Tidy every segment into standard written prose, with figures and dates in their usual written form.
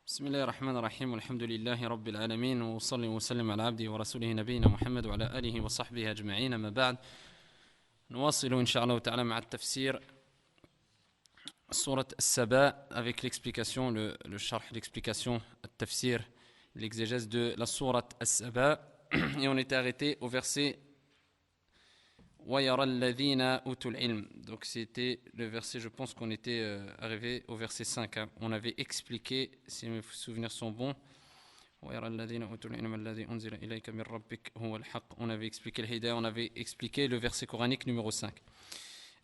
بسم الله الرحمن الرحيم والحمد لله رب العالمين وصلي وسلم على عبده ورسوله نبينا محمد وعلى آله وصحبه أجمعين أما بعد نواصل إن شاء الله تعالى مع التفسير سورة السبا avec l'explication, le sharh, l'explication, le tafsir, l'exégèse de la sourate As-Saba et on était arrêté au verset وَيَرَى الَّذِينَ أُوتُوا الْعِلْمَ. Donc c'était le verset, je pense qu'on était arrivé au verset 5. Hein. On avait expliqué, si mes souvenirs sont bons, وَيَرَى الَّذِينَ أُوتُوا الْعِلْمَ الَّذِي أُنزِلَ إِلَيْكَ مِنْ رَبِّكَ هُوَ الْحَقُّ. On avait expliqué le hidayah, on avait expliqué le verset coranique numéro 5.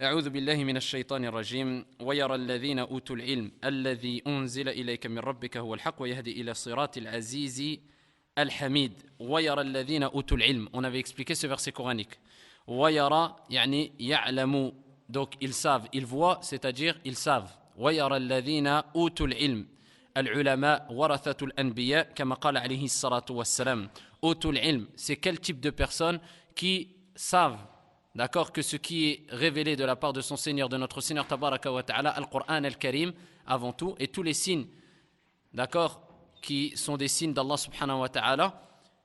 أعوذ بالله من الشيطان الرجيم ويرى الذين أوتوا العلم الذي أنزل إليك من ربك هو الحق ويهدي إلى صراط العزيز الحميد. ويرى الذين أوتوا العلم. On avait expliqué ce verset coranique. ويرى يعني يعلموا, donc ils savent, ils voient, c'est-à-dire ils savent. ويرى الذين أوتوا العلم العلماء ورثة الأنبياء كما قال عليه الصلاة والسلام. أوتوا العلم, c'est quel type de personnes qui savent, d'accord, que ce qui est révélé de la part de son Seigneur, de notre Seigneur Tabaraka wa Ta'ala, Al-Qur'an Al-Karim avant tout, et tous les signes, d'accord, qui sont des signes d'Allah Subhanahu wa Ta'ala,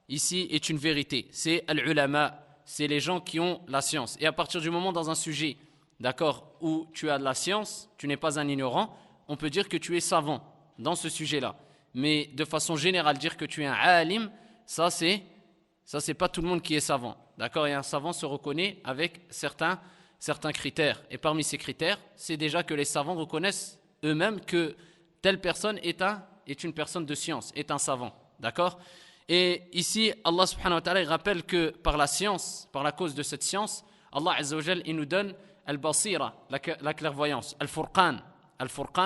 ici est une vérité. C'est Al-Ulama, c'est les gens qui ont la science. Et à partir du moment dans un sujet, d'accord, où tu as de la science, tu n'es pas un ignorant, on peut dire que tu es savant dans ce sujet-là. Mais de façon générale, dire que tu es un alim, ça c'est pas tout le monde qui est savant. D'accord, et un savant se reconnaît avec certains critères. Et parmi ces critères, c'est déjà que les savants reconnaissent eux-mêmes que telle personne est une personne de science, est un savant. D'accord ? Et ici, Allah subhanahu wa ta'ala, il rappelle que par la science, par la cause de cette science, Allah azza wa jal, il nous donne al-basira, la clairvoyance, al-furqan,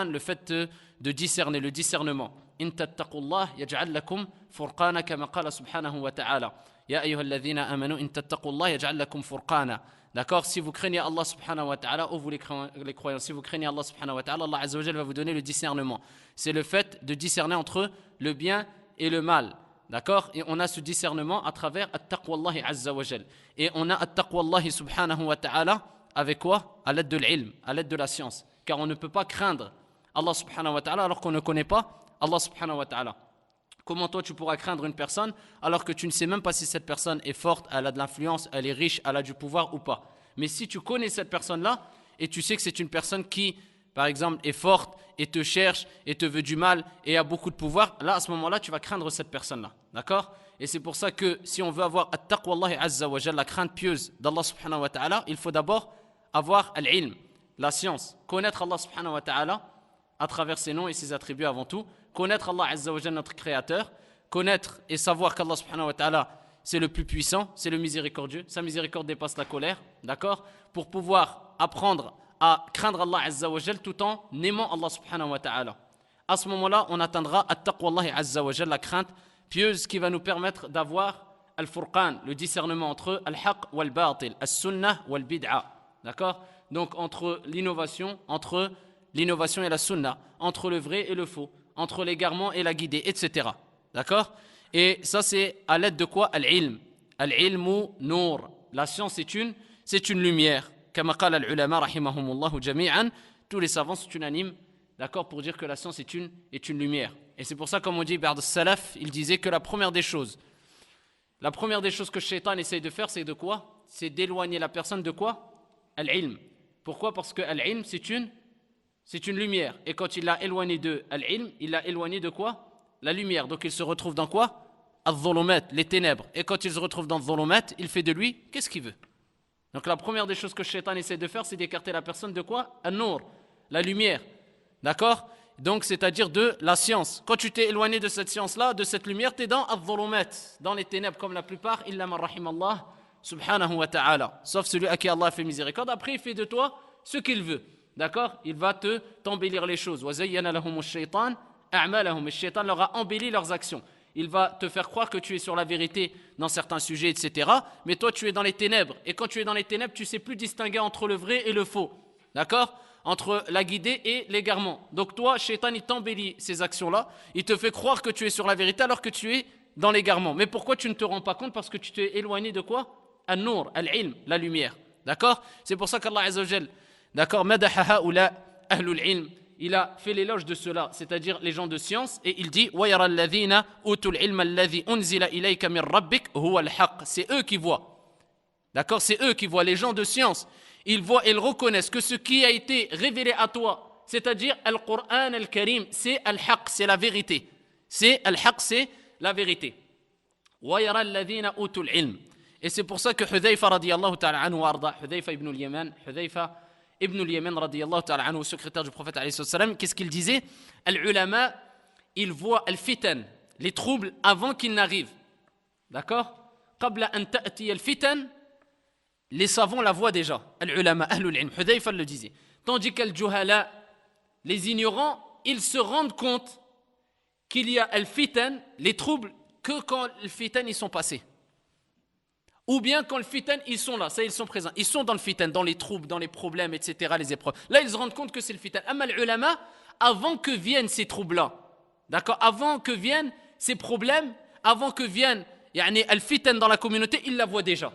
le fait de discerner, le discernement. In tattaqullah yaj'al lakum furqana kama qala subhanahu wa ta'ala. Ya ayyuhalladhina amanu in tattaqullah yaj'al lakum furqana. D'accord, si vous craignez Allah subhanahu wa ta'ala, vous les croyants, si vous craignez Allah subhanahu wa ta'ala, Allah azza wa jal va vous donner le discernement. C'est le fait de discerner entre le bien et le mal. D'accord, et on a ce discernement à travers at-taqwallahi azza wa jal. Et on a at-taqwallahi subhanahu wa ta'ala avec quoi? À l'aide de l'ilm, à l'aide de la science. Car on ne peut pas craindre Allah subhanahu wa ta'ala alors qu'on ne connaît pas Allah subhanahu wa ta'ala. Comment toi tu pourras craindre une personne alors que tu ne sais même pas si cette personne est forte, elle a de l'influence, elle est riche, elle a du pouvoir ou pas. Mais si tu connais cette personne-là et tu sais que c'est une personne qui, par exemple, est forte et te cherche et te veut du mal et a beaucoup de pouvoir, là à ce moment-là tu vas craindre cette personne-là. D'accord? Et c'est pour ça que si on veut avoir at-taqwallahi azza wa jalla, la crainte pieuse d'Allah subhanahu wa ta'ala, il faut d'abord avoir al-ilm, la science, connaître Allah subhanahu wa ta'ala à travers ses noms et ses attributs avant tout, connaître Allah azza wa jalla, notre créateur, connaître et savoir qu'Allah subhanahu wa ta'ala c'est le plus puissant, c'est le miséricordieux, sa miséricorde dépasse la colère, d'accord? Pour pouvoir apprendre à craindre Allah azza wa jalla tout en aimant Allah subhanahu wa ta'ala. À ce moment-là, on atteindra at-taqwallahi azza wa jalla, la crainte pieuse qui va nous permettre d'avoir al-furqan, le discernement entre al-haq wal-batil, as-sunnah wal-bid'a. D'accord? Donc entre l'innovation et la sunna, entre le vrai et le faux, entre l'égarement et la guidée, etc. D'accord? Et ça c'est à l'aide de quoi? Al-ilm. Al-ilmu nour. La science c'est une lumière. Kama qala al-ulama rahimahumullahu jami'an, tous les savants sont unanimes, d'accord, pour dire que la science est une lumière. Et c'est pour ça, comme on dit, Ba'd as-salaf, il disait que la première des choses que Shaitan essaye de faire, c'est de quoi? C'est d'éloigner la personne de quoi? Al-ilm. Pourquoi? Parce que al-ilm, c'est une lumière. Et quand il l'a éloigné de al-ilm, il l'a éloigné de quoi? La lumière. Donc il se retrouve dans quoi? Al-dhulumat, les ténèbres. Et quand il se retrouve dans al-dhulumat, il fait de lui, qu'est-ce qu'il veut? Donc la première des choses que Shaitan essaie de faire, c'est d'écarter la personne de quoi? An-nur, la lumière. D'accord? Donc c'est-à-dire de la science. Quand tu t'es éloigné de cette science-là, de cette lumière, tu es dans al-dhulumat, dans les ténèbres, comme la plupart, illa man rahimallah subhanahu wa ta'ala. Sauf celui à qui Allah a fait miséricorde. Après, il fait de toi ce qu'il veut. D'accord? Il va t'embellir les choses. Wa zayyana lahum ash-shaytan a'malahum. Et Shaitan leur a embelli leurs actions. Il va te faire croire que tu es sur la vérité dans certains sujets, etc. Mais toi, tu es dans les ténèbres. Et quand tu es dans les ténèbres, tu ne sais plus distinguer entre le vrai et le faux. D'accord? Entre la guidée et l'égarement. Donc toi, Shaitan, il t'embellit ces actions-là. Il te fait croire que tu es sur la vérité alors que tu es dans l'égarement. Mais pourquoi tu ne te rends pas compte? Parce que tu t'es éloigné de quoi? An-nur, al-ilm, la lumière. D'accord? C'est pour ça qu'Allah Azza wa Jal, d'accord, madaha ha'ula ahlul ilm. il a fait l'éloge de ceux-là, c'est-à-dire les gens de science, et il dit وَيَرَى الَّذِينَ أُوتُوا الْعِلْمَ الَّذِي أُنزِلَ إِلَيْكَ مِنْ رَبِّكَ هُوَ الْحَقِّ. C'est eux qui voient. D'accord, c'est eux qui voient, les gens de science. Ils voient, ils reconnaissent que ce qui a été révélé à toi, c'est-à-dire Al-Qur'an Al-Karim, c'est Al-Haqq, c'est la vérité. C'est Al-Haqq, c'est la vérité. وَيَرَى الَّذِينَ أُوتُوا الْعِلْمَ. Et c'est pour ça que Hudhayfa radiyallahu ta'ala anhu warda, Hudhayfa ibn al-Yaman radiyallahu ta'ala anhu, secrétaire du prophète alayhi salam, qu'est-ce qu'il disait? Al-ulama, ils voient al-fitan, les troubles avant qu'ils n'arrivent. D'accord? قبل أن تأتي الفتن, les savants la voient déjà. Al-ulama, ahlul ilm, Hudhayfa le disait. Tandis qu'al-juhala, les ignorants, ils se rendent compte qu'il y a al-fitan, les troubles, que quand le fitan ils sont passés. Ou bien quand le fitan, ils sont là, ça ils sont présents. Ils sont dans le fitan, dans les troubles, dans les problèmes, etc., les épreuves. Là, ils se rendent compte que c'est le fitan. Amma l'ulama, avant que viennent ces troubles-là, d'accord, avant que viennent ces problèmes, avant que viennent al-fitan dans la communauté, ils la voient déjà.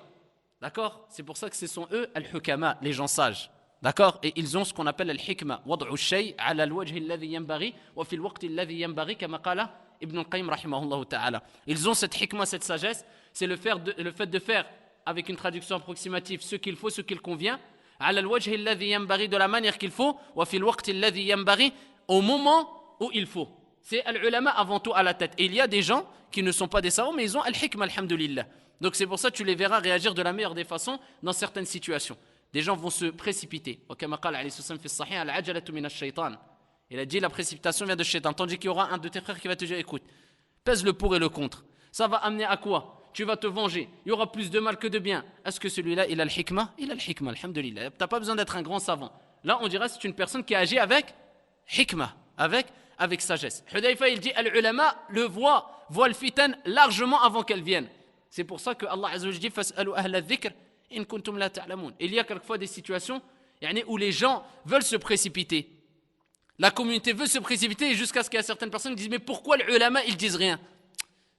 D'accord? C'est pour ça que ce sont eux, al-hukama, les gens sages. D'accord? Et ils ont ce qu'on appelle al-hikma. وَضْعُ الشَّيْء عَلَى الْوَجْهِ الَّذِي يَنْبَغِي وَفِي الْوَقْتِ الَّذِي يَنْبَغِي كَمَا قَالَ Ibn al-Qayyim rahimahullah ta'ala. Ils ont cette hikma, cette sagesse, c'est le fait de faire, avec une traduction approximative, ce qu'il faut, ce qu'il convient, على الوجه الذي ينبغي, de la manière qu'il faut, وفي الوقت الذي ينبغي, au moment où il faut. C'est al-ulama avant tout à la tête. Et il y a des gens qui ne sont pas des savants, mais ils ont al-hikma, alhamdulillah. Donc c'est pour ça que tu les verras réagir de la meilleure des façons dans certaines situations. Des gens vont se précipiter. وكما قال عليه الصلاة والسلام في الصحيح العجلة من الشيطان. Il a dit la précipitation vient de Shaitan. Tandis qu'il y aura un de tes frères qui va te dire écoute, pèse le pour et le contre. Ça va amener à quoi? Tu vas te venger. Il y aura plus de mal que de bien. Est-ce que celui-là, il a le hikmah? Il a le hikmah, alhamdulillah. Tu n'as pas besoin d'être un grand savant. Là, on dirait que c'est une personne qui agit avec hikmah, avec sagesse. Hudhayfa, il dit al-ulama le voit le fitan largement avant qu'elle vienne. C'est pour ça que Allah Azza wa Jalla dit fas'alu ahla dhikr in kuntum la ta'lamun. Il y a quelquefois des situations où les gens veulent se précipiter. La communauté veut se précipiter jusqu'à ce qu'il y ait certaines personnes qui disent mais pourquoi les ulama ils disent rien?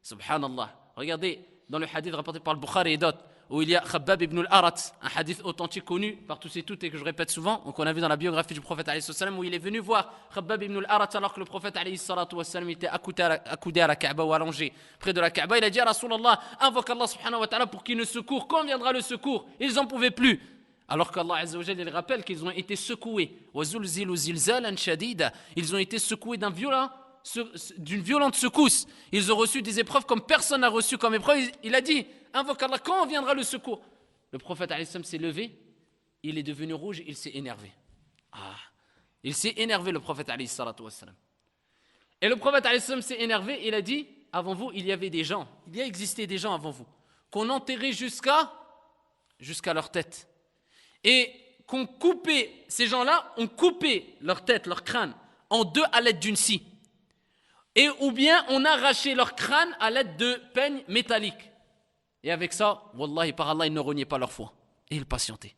Subhanallah. Regardez dans le hadith rapporté par le Bukhari et d'autres où il y a Khabbab ibn al-Arat, un hadith authentique connu par tous et toutes et que je répète souvent, qu'on a vu dans la biographie du prophète alayhi salam, où il est venu voir Khabbab ibn al-Arat alors que le prophète alayhi salam était accoudé à la Kaaba ou allongé près de la Kaaba. Il a dit à Rasulallah, invoque Allah subhanahu wa ta'ala pour qu'il nous secourt. Quand viendra le secours? Ils n'en pouvaient plus. Alors qu'Allah Azza wa Jalla, il rappelle qu'ils ont été secoués. Ils ont été secoués d'une violente secousse. Ils ont reçu des épreuves comme personne n'a reçu comme épreuve. Il a dit, invoque Allah, quand viendra le secours? Le prophète alayhi salam s'est levé, il est devenu rouge, il s'est énervé. Il s'est énervé, le prophète alayhi salam. Et le prophète alayhi salam s'est énervé, il a dit, avant vous, il y avait des gens, il y a existé des gens avant vous, qu'on enterrait jusqu'à leur tête. Et qu'on coupait, ces gens-là ont coupé leur tête, leur crâne, en deux à l'aide d'une scie. Et ou bien on arrachait leur crâne à l'aide de peignes métalliques. Et avec ça, wallahi, par Allah, ils ne reniaient pas leur foi. Et ils patientaient.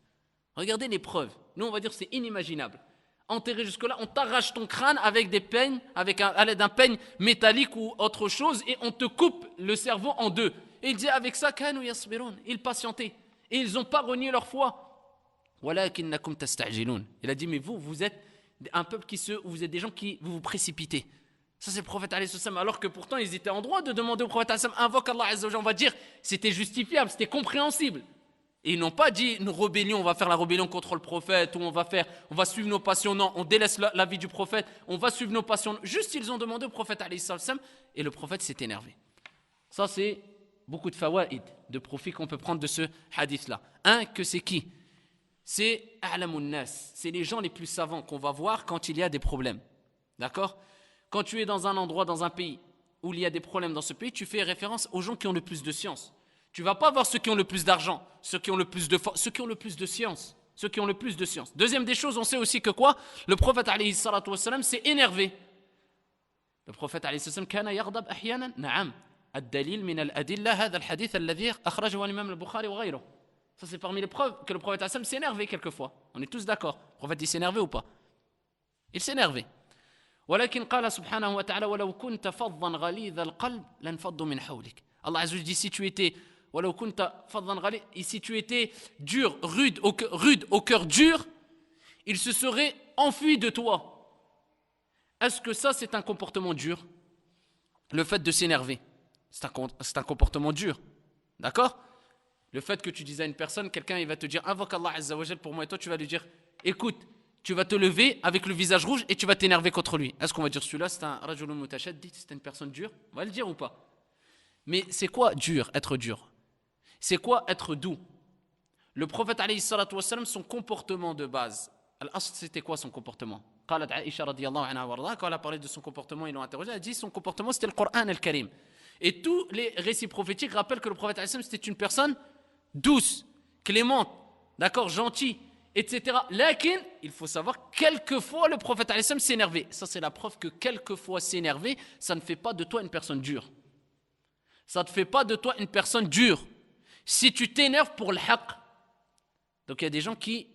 Regardez les preuves. Nous, on va dire que c'est inimaginable. Enterré jusque-là, on t'arrache ton crâne avec des peignes, à l'aide d'un peigne métallique ou autre chose, et on te coupe le cerveau en deux. Et il dit avec ça, kanu yasbirun, ils patientaient. Et ils n'ont pas renié leur foi. Walakinnakum tasta'jilun. Il a dit, mais vous êtes un peuple vous êtes des gens qui vous précipitez. Ça, c'est le prophète alayhi salam. Alors que pourtant, ils étaient en droit de demander au prophète alayhi salam, invoque Allah azza wa jalla. On va dire, c'était justifiable, c'était compréhensible. Et ils n'ont pas dit une rébellion, on va faire la rébellion contre le prophète, ou on va suivre nos passions. Non, on délaisse la vie du prophète, on va suivre nos passions. Juste, ils ont demandé au prophète alayhi salam, et le prophète s'est énervé. Ça, c'est beaucoup de fawaïd, de profit qu'on peut prendre de ce hadith-là. Que c'est qui? C'est a'lamun nas, c'est les gens les plus savants qu'on va voir quand il y a des problèmes. D'accord? Quand tu es dans un endroit, dans un pays où il y a des problèmes dans ce pays, tu fais référence aux gens qui ont le plus de science. Tu ne vas pas voir ceux qui ont le plus d'argent, ceux qui ont le plus de force, ceux qui ont le plus de science. Deuxième des choses, on sait aussi que quoi? Le prophète alayhi salatu wassalam s'est énervé. Le prophète alayhi salatu wassalam kana yaghdab ahyanan, na'am. Ad-dalil min al-adilla hadha al-hadith alladhi akhrajahu al-imam al-Bukhari wa ghayruhu. Ça, c'est parmi les preuves que le prophète Hassan s'est énervé quelquefois. On est tous d'accord. Le prophète, il s'est énervé ou pas? Il s'est énervé. ولكن قال سبحانه وتعالى ولو كنت فظا غليظ القلب لانفضوا من حولك. Allah Azza wa Jalla dit si tu étais ولو كنت فظا غليظ, si tu étais dur, rude au cœur dur, il se serait enfui de toi. est-ce que ça c'est un comportement dur? Le fait de s'énerver, c'est un comportement dur. D'accord? Le fait que tu dises à une personne, quelqu'un il va te dire invoque Allah Azza wa Jal pour moi et toi tu vas lui dire écoute, tu vas te lever avec le visage rouge et tu vas t'énerver contre lui. Est-ce qu'on va dire celui-là c'est un rajulun mutashaddid, c'est une personne dure? On va le dire ou pas? Mais c'est quoi dur, être dur? C'est quoi être doux? Le prophète alayhi salatu wassalam, son comportement de base, al-asl c'était quoi son comportement? قالت عائشة رضي الله عنها وارضاها, quand elle a parlé de son comportement, ils l'ont interrogé, elle a dit son comportement c'était le Coran al-Karim. Et tous les récits prophétiques rappellent que le prophète alayhi sallam c'était une personne douce, clémente, d'accord, gentille, etc. Lakin, il faut savoir, quelquefois le prophète alayhi sallam s'énervait. Ça c'est la preuve que quelquefois s'énerver, ça ne fait pas de toi une personne dure. Ça ne te fait pas de toi une personne dure. Si tu t'énerves pour le haqq, donc il y a des gens qui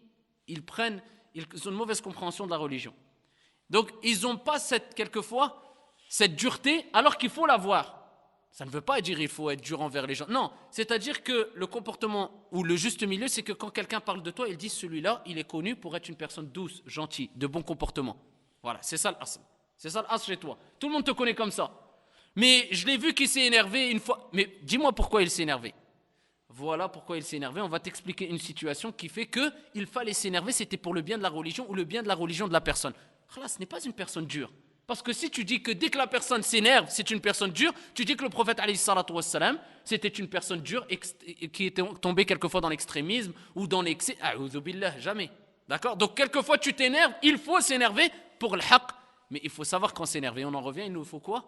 ils ont une mauvaise compréhension de la religion. Donc ils n'ont pas quelquefois cette dureté alors qu'il faut l'avoir. Ça ne veut pas dire qu'il faut être dur envers les gens. Non, c'est-à-dire que le comportement ou le juste milieu, c'est que quand quelqu'un parle de toi, il dit celui-là, il est connu pour être une personne douce, gentille, de bon comportement. Voilà, c'est ça l'asl. C'est ça l'asl chez toi. Tout le monde te connaît comme ça. Mais je l'ai vu qu'il s'est énervé une fois. Mais dis-moi pourquoi il s'est énervé. Voilà pourquoi il s'est énervé. On va t'expliquer une situation qui fait qu'il fallait s'énerver, c'était pour le bien de la religion ou le bien de la religion de la personne. Là, ce n'est pas une personne dure. Parce que si tu dis que dès que la personne s'énerve, c'est une personne dure, tu dis que le prophète alayhi salatu wassalam, c'était une personne dure qui était tombée quelquefois dans l'extrémisme ou dans l'excès. A'udhu billah, jamais. D'accord? Donc quelquefois tu t'énerves, il faut s'énerver pour le haqq. Mais il faut savoir quand s'énerver. On en revient, il nous faut quoi?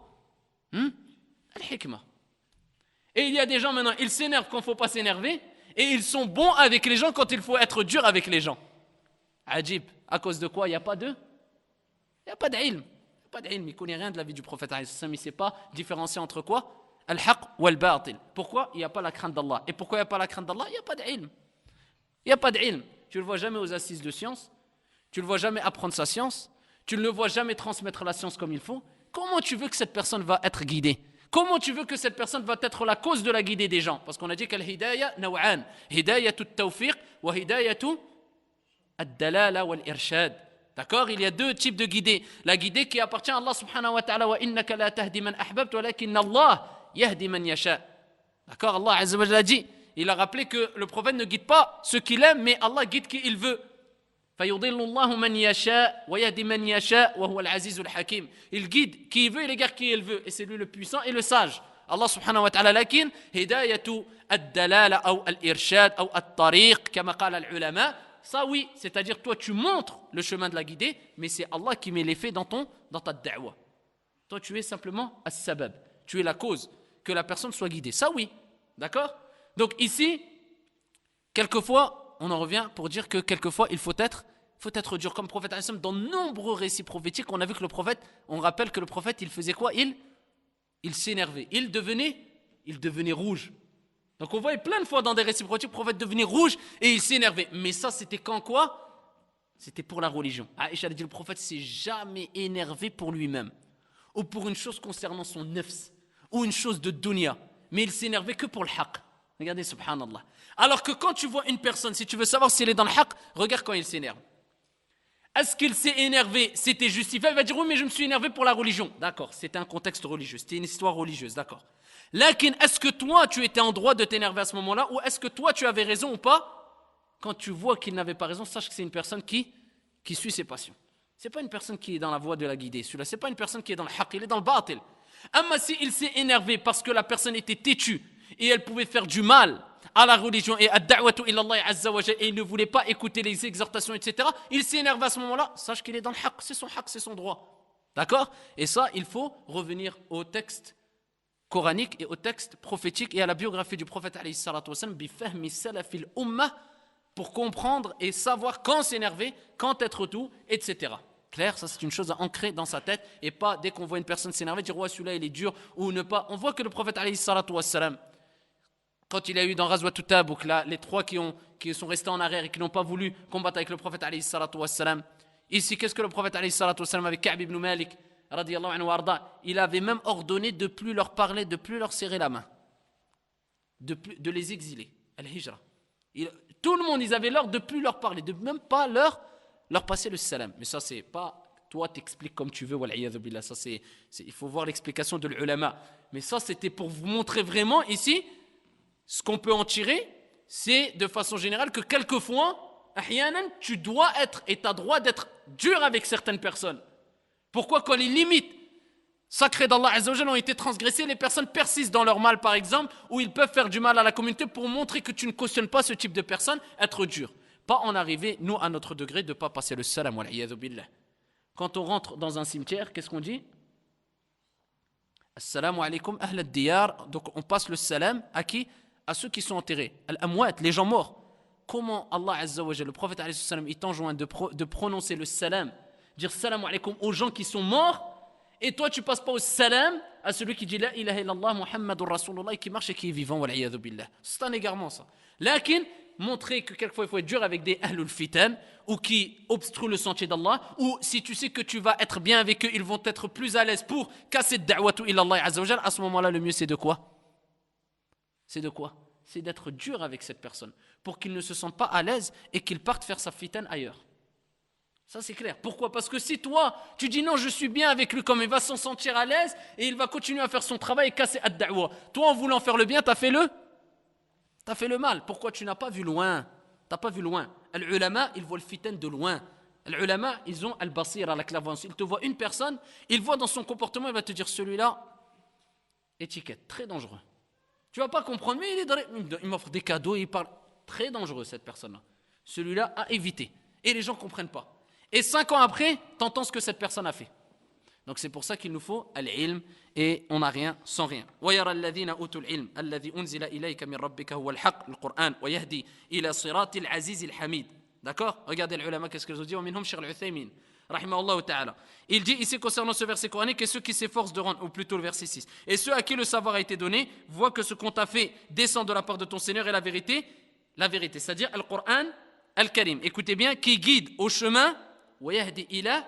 Al-hikmah. Et il y a des gens maintenant, ils s'énervent quand il ne faut pas s'énerver, et ils sont bons avec les gens quand il faut être dur avec les gens. Ajib. À cause de quoi? Il n'y a pas d'ilm. Il ne connaît rien de la vie du prophète, il ne sait pas différencier entre quoi? Al-haq ou al-batil. Pourquoi? Il n'y a pas la crainte d'Allah. Et pourquoi il n'y a pas la crainte d'Allah? Il n'y a pas d'ilm. Il n'y a pas d'ilm. Tu ne le vois jamais aux assises de science, tu ne le vois jamais apprendre sa science, tu ne le vois jamais transmettre la science comme il faut. Comment tu veux que cette personne va être guidée? Comment tu veux que cette personne va être la cause de la guidée des gens? Parce qu'on a dit qu'al-hidayah naw'an. Hidayatu at-tawfiq wa hidayatu ad-dalala wal-irshad. D'accord? Il y a deux types de guidée. La guidée qui appartient à Allah subhanahu wa ta'ala. Wa innaka la tahdi man ahbabta walakinna Allah yahdi man yasha. D'accord? Allah azza wa jalla a dit. Il a rappelé que le prophète ne guide pas ceux qu'il aime, mais Allah guide qui il veut. فَيُضِلُّ اللَّهُ مَنْ يَشَاءُ وَيَهْدِي مَنْ يَشَاءُ وَهُوَ الْعَزِيزُ الْحَكِيمُ. Il guide qui il veut, il égare qui il veut. Et c'est lui le puissant et le sage. Allah subhanahu wa ta'ala. Lakin, hidayatu ad-dalala ou al-irshad ou at-tariq, kama qala al-ulama. Ça oui, c'est-à-dire toi tu montres le chemin de la guidée, mais c'est Allah qui met l'effet dans ta da'wa. Toi tu es simplement as-sabab. Tu es la cause que la personne soit guidée. Ça oui. D'accord? Donc ici, quelquefois, on en revient pour dire que quelquefois il faut être dur. Comme le prophète, dans de nombreux récits prophétiques, on a vu que le prophète, on rappelle que le prophète, il faisait quoi? Il s'énervait. Il devenait rouge. Donc on voit plein de fois dans des récits prophétiques, le prophète devenait rouge et il s'énervait. Mais ça, c'était quand quoi? C'était pour la religion. Aïcha a dit, le prophète s'est jamais énervé pour lui-même ou pour une chose concernant son nafs ou une chose de dunya. Mais il s'énervait que pour le haqq. Regardez, subhanallah. Alors que quand tu vois une personne, si tu veux savoir si elle est dans le haqq, regarde quand il s'énerve. Est-ce qu'il s'est énervé? C'était justifié? Il va dire oui, mais je me suis énervé pour la religion. D'accord, c'était un contexte religieux, c'était une histoire religieuse, d'accord. Lakin, est-ce que toi, tu étais en droit de t'énerver à ce moment-là, ou est-ce que toi, tu avais raison ou pas? Quand tu vois qu'il n'avait pas raison, sache que c'est une personne qui suit ses passions. C'est pas une personne qui est dans la voie de la guidée. Celui-là, c'est pas une personne qui est dans le haqq, il est dans le batil. Amma si il s'est énervé parce que la personne était têtue et elle pouvait faire du mal à la religion et à da'watu ila Allah azza wa jalla et il ne voulait pas écouter les exhortations, etc. Il s'énerve à ce moment-là, sache qu'il est dans le haqq, c'est son haqq, c'est son droit. D'accord? Et ça, il faut revenir au texte coranique et au texte prophétique et à la biographie du prophète alayhi salatu wasallam bi fahmi salafil ummah pour comprendre et savoir quand s'énerver, quand être doux, etc. Clair, ça c'est une chose à ancrer dans sa tête et pas dès qu'on voit une personne s'énerver dire ouais celui-là il est dur ou ne pas. On voit que le prophète alayhi salatu wassalam, quand il a eu dans Ghazwat Tabouk là les trois qui sont restés en arrière et qui n'ont pas voulu combattre avec le prophète alayhi salatu wassalam. Ici qu'est-ce que le prophète alayhi salatu wassalam avec Ka'b ibn Malik radiyallahu anhu warda, il avait même ordonné de plus leur parler, de plus leur serrer la main, de les exiler, al-hijra. Tout le monde, ils avaient l'ordre de plus leur parler, de même pas leur passer le salam. Mais ça, c'est pas toi t'expliques comme tu veux, wal'iyadhu billah. Ça il faut voir l'explication de l'ulama. Mais ça c'était pour vous montrer vraiment ici, ce qu'on peut en tirer, c'est de façon générale que quelquefois, ahyanan, tu dois être et tu as droit d'être dur avec certaines personnes. Pourquoi? Quand les limites sacrées d'Allah Azza wa Jalla ont été transgressées, les personnes persistent dans leur mal par exemple, ou ils peuvent faire du mal à la communauté pour montrer que tu ne cautionnes pas ce type de personnes, être dur. Pas en arriver, nous, à notre degré, de ne pas passer le salam, wal'iyadhu billah. Quand on rentre dans un cimetière, qu'est-ce qu'on dit? Assalamu alaikum ahl ad-diyar. Donc on passe le salam à qui? À ceux qui sont enterrés. Al-amwat, les gens morts. Comment Allah Azza wa Jalla, le prophète alayhi salam, il t'enjoint de prononcer le salam, dire salam alaikum aux gens qui sont morts, et toi tu passes pas au salam à celui qui dit la ilaha illallah Muhammadur Rasulullah et qui marche et qui est vivant, wal'iyadhu billah. C'est un égarement ça. Lakin, montrer que quelquefois il faut être dur avec des ahlul fitan ou qui obstruent le sentier d'Allah, ou si tu sais que tu vas être bien avec eux, ils vont être plus à l'aise pour casser da'watu ilallah azza wa jalla. À ce moment-là, le mieux c'est de quoi? C'est de quoi? C'est d'être dur avec cette personne pour qu'il ne se sente pas à l'aise et qu'il parte faire sa fitan ailleurs. Ça c'est clair. Pourquoi? Parce que si toi tu dis non, je suis bien avec lui, comme il va s'en sentir à l'aise et il va continuer à faire son travail et casser ad-da'wa, toi en voulant faire le bien, t'as fait le mal. Pourquoi? Tu n'as pas vu loin. T'as pas vu loin. Les ulama, ils voient le fitan de loin. Les ulama, ils ont al-basira, la clairvoyance. Ils te voient une personne, ils voient dans son comportement, il va te dire celui-là, étiquette, très dangereux. Tu vas pas comprendre, mais il m'offre des cadeaux, il parle. Très dangereux cette personne-là. Celui-là à éviter. Et les gens ne comprennent pas. Et 5 ans après, t'entends ce que cette personne a fait. Donc c'est pour ça qu'il nous faut al-ilm et on n'a rien sans rien. وَيَرَى الَّذِينَ أُوتُوا الْعِلْمَ الَّذِي أُنزِلَ إِلَيْكَ مِنْ رَبِّكَ هُوَ الْحَقُّ الْقُرْآنُ وَيَهْدِي إِلَى صِرَاطِ الْعَزِيزِ الْحَمِيدِ. D'accord? Regardez les ulama, qu'est-ce qu'ils ont dit? وَمِنْهُمْ شَيْخُ الْعُثَيْمِينَ rahimahullah ta'ala. Il dit ici concernant ce verset coranique, et ceux qui s'efforcent de rendre, ou plutôt le verset 6, et ceux à qui le savoir a été donné, voient que ce qu'on t'a fait descend de la part de ton Seigneur est la vérité, c'est-à-dire Al-Qur'an Al-Karim. Écoutez bien, qui guide au chemin وَيَهْدِي إِلَى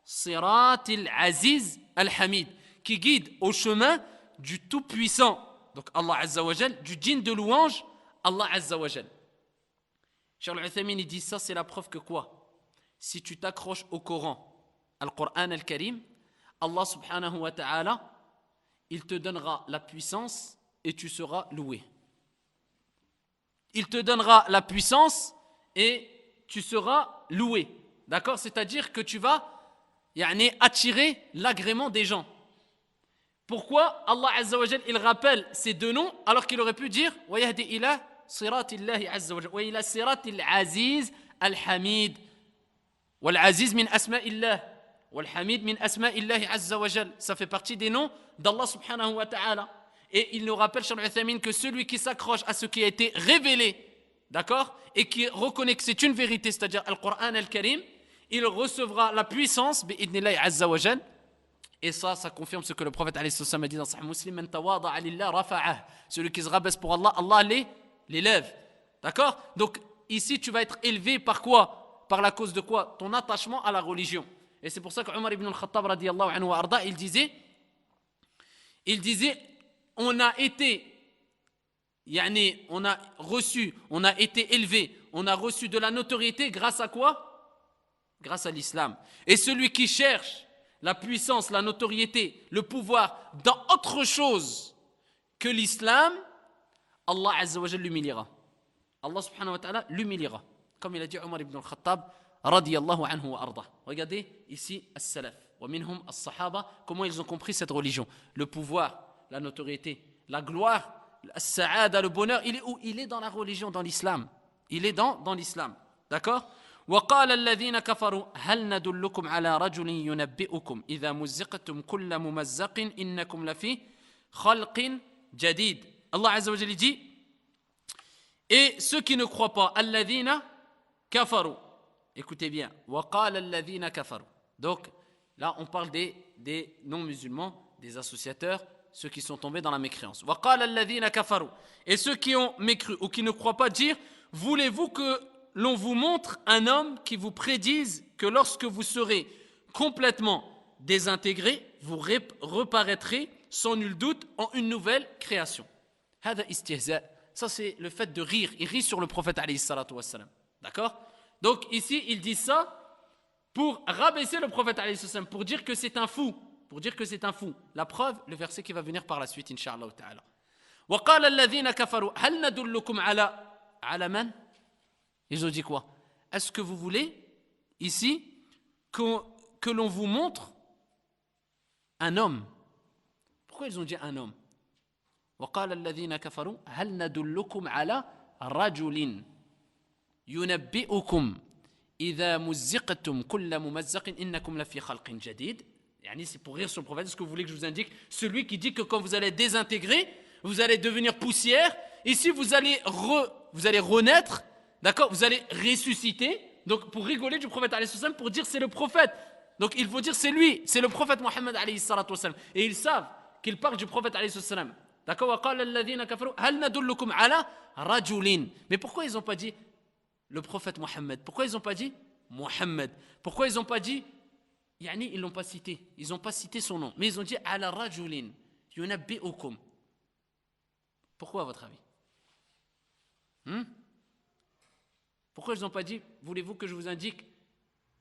صِرَاطِ الْعَزِيزِ الْحَمِيدِ, qui guide au chemin du Tout-Puissant, donc Allah Azza wa Jal, du digne de louange, Allah Azza wa Jal. Cheikh Al-Uthaymin, il dit ça, c'est la preuve que quoi? Si tu t'accroches au Coran, Al-Qur'an Al-Karim, Allah subhanahu wa ta'ala, il te donnera la puissance et tu seras loué. Il te donnera la puissance et tu seras loué. D'accord? C'est-à-dire que tu vas attirer l'agrément des gens. Pourquoi Allah Azza wa Jal, il rappelle ces deux noms alors qu'il aurait pu dire wa yahdi ila siratillahi azza wa jal wa ila siratil aziz al-hamid. Wal aziz min asma'illah wal hamid min asma'illahi azza wa jal. Ça fait partie des noms d'Allah subhanahu wa ta'ala. Et il nous rappelle Cheikh Al-Uthaymin que celui qui s'accroche à ce qui a été révélé, d'accord, et qui reconnaît que c'est une vérité, c'est-à-dire Al-Qur'an Al-Karim, il recevra la puissance bi'idnillahi azza wa jal. Et ça confirme ce que le prophète alayhi salam a dit dans Sahih Muslim, man tawada'a lillah rafa'ah. Celui qui se rabaisse pour Allah, Allah l'élève. D'accord? Donc ici tu vas être élevé par quoi? Par la cause de quoi? Ton attachement à la religion. Et c'est pour ça que Omar ibn al-Khattab radiyallahu anhu wa arda, il disait on a été élevé, on a reçu de la notoriété grâce à quoi? Grâce à l'islam. Et celui qui cherche la puissance, la notoriété, le pouvoir dans autre chose que l'islam, Allah Azza wa Jalla l'humiliera. Allah subhanahu wa ta'ala l'humiliera. Comme il a dit Omar ibn al-Khattab radiyallahu anhu wa arda. Regardez ici as-salaf wa minhum as-sahaba, comment ils ont compris cette religion. Le pouvoir, la notoriété, la gloire, as-sa'ada, le bonheur, il est où? Il est dans la religion, dans l'islam. Il est dans l'islam. D'accord? وقال الذين كفروا هل ندلكم على رجل ينبئكم إذا مزقتم كل ممزق إنكم لفي خلق جديد. Allah Azza wa Jalla dit, et ceux qui ne croient pas, الذين كفروا, écoutez bien, وقال الذين كفروا. Donc là on parle des non-musulmans, des associateurs, ceux qui sont tombés dans la mécréance. وقال الذين كفروا, et ceux qui ont mécru ou qui ne croient pas dire, voulez-vous que l'on vous montre un homme qui vous prédise que lorsque vous serez complètement désintégré, vous reparaîtrez sans nul doute en une nouvelle création. Ça c'est le fait de rire. Il rit sur le prophète alayhi salatu wassalam. D'accord? Donc ici il dit ça pour rabaisser le prophète alayhi salam, pour dire que c'est un fou. Pour dire que c'est un fou. La preuve, le verset qui va venir par la suite, Inch'Allah ta'ala. وَقَالَ الَّذِينَ كَفَرُوا هَلْ نَدُلُّكُمْ عَلَى مَنْ. Ils ont dit quoi? Est-ce que vous voulez, ici, que l'on vous montre un homme? Pourquoi ils ont dit un homme? وَقَالَ الَّذِينَ كَفَرُوا هَلْ نَدُلُّكُمْ عَلَى رَجُلٍ يُنَبِّئُكُمْ إِذَا مُزِّقْتُمْ كُلَّ مُمَزَّقٍ إِنَّكُمْ لَفِي خَلْقٍ جَدِيدٍ. C'est pour rire sur le prophète. Est-ce que vous voulez que je vous indique celui qui dit que quand vous allez désintégrer, vous allez devenir poussière, ici vous allez renaître, d'accord, vous allez ressusciter. Donc pour rigoler du prophète alayhi salam, pour dire c'est le prophète. Donc il faut dire c'est lui, c'est le prophète Mohammed alayhi salatu wasalam. Et ils savent qu'il parle du prophète alayhi salam. D'accord. وَقَالَ الَّذِينَ كَفَرُوا هَلْ نَدُلُّكُمْ عَلَى رَجُلٍ. Mais pourquoi ils n'ont pas dit le prophète Mohammed? Pourquoi ils n'ont pas dit Mohammed? Pourquoi ils n'ont pas dit ils l'ont pas cité. Ils n'ont pas cité son nom. Mais ils ont dit ala rajulin yunabbi'ukum. Pourquoi à votre avis? Pourquoi ils n'ont pas dit voulez-vous que je vous indique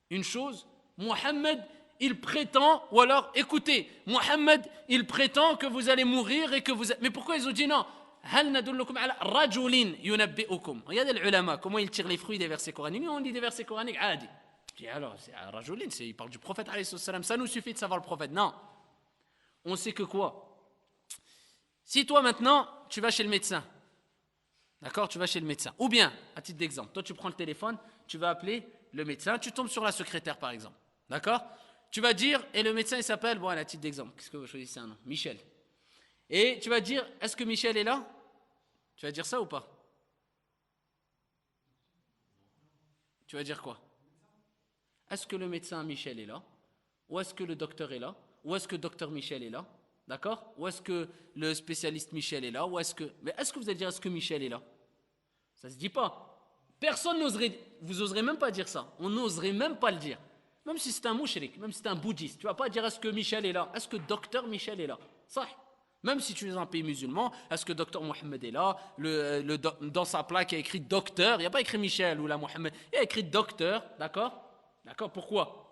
une chose? Mohammed, il prétend, ou alors écoutez, Mohammed, il prétend que vous allez mourir et que vous. Mais pourquoi ils ont dit non? Hal nadullukum ala rajulin yunabbi'ukum. Regardez les ulama, comment ils tirent les fruits des versets coraniques. Nous on dit des versets coraniques adi. Et alors, c'est Rajulin, il parle du prophète alayhi salam. Ça nous suffit de savoir le prophète. Non. On sait que quoi? Si toi maintenant, tu vas chez le médecin, d'accord, tu vas chez le médecin. Ou bien, à titre d'exemple, toi tu prends le téléphone, tu vas appeler le médecin, tu tombes sur la secrétaire par exemple, d'accord? Tu vas dire, et le médecin il s'appelle, bon, à titre d'exemple, qu'est-ce que vous choisissez un nom? Michel. Et tu vas dire, est-ce que Michel est là? Tu vas dire ça ou pas? Tu vas dire quoi? Est-ce que le médecin Michel est là? Ou est-ce que le docteur est là? Ou est-ce que le docteur Michel est là? D'accord? Ou est-ce que le spécialiste Michel est là? Ou est-ce que... Mais est-ce que vous allez dire est-ce que Michel est là? Ça ne se dit pas. Personne n'oserait... Vous n'oserez même pas dire ça. On n'oserait même pas le dire. Même si c'est un mouchrik, même si c'est un bouddhiste. Tu ne vas pas dire est-ce que Michel est là? Est-ce que docteur Michel est là? Ça. Même si tu es dans un pays musulman, est-ce que docteur Mohammed est là? Dans sa plaque, il y a écrit docteur. Il n'y a pas écrit Michel ou la Mohammed. Il y a écrit docteur. D'accord? D'accord, pourquoi?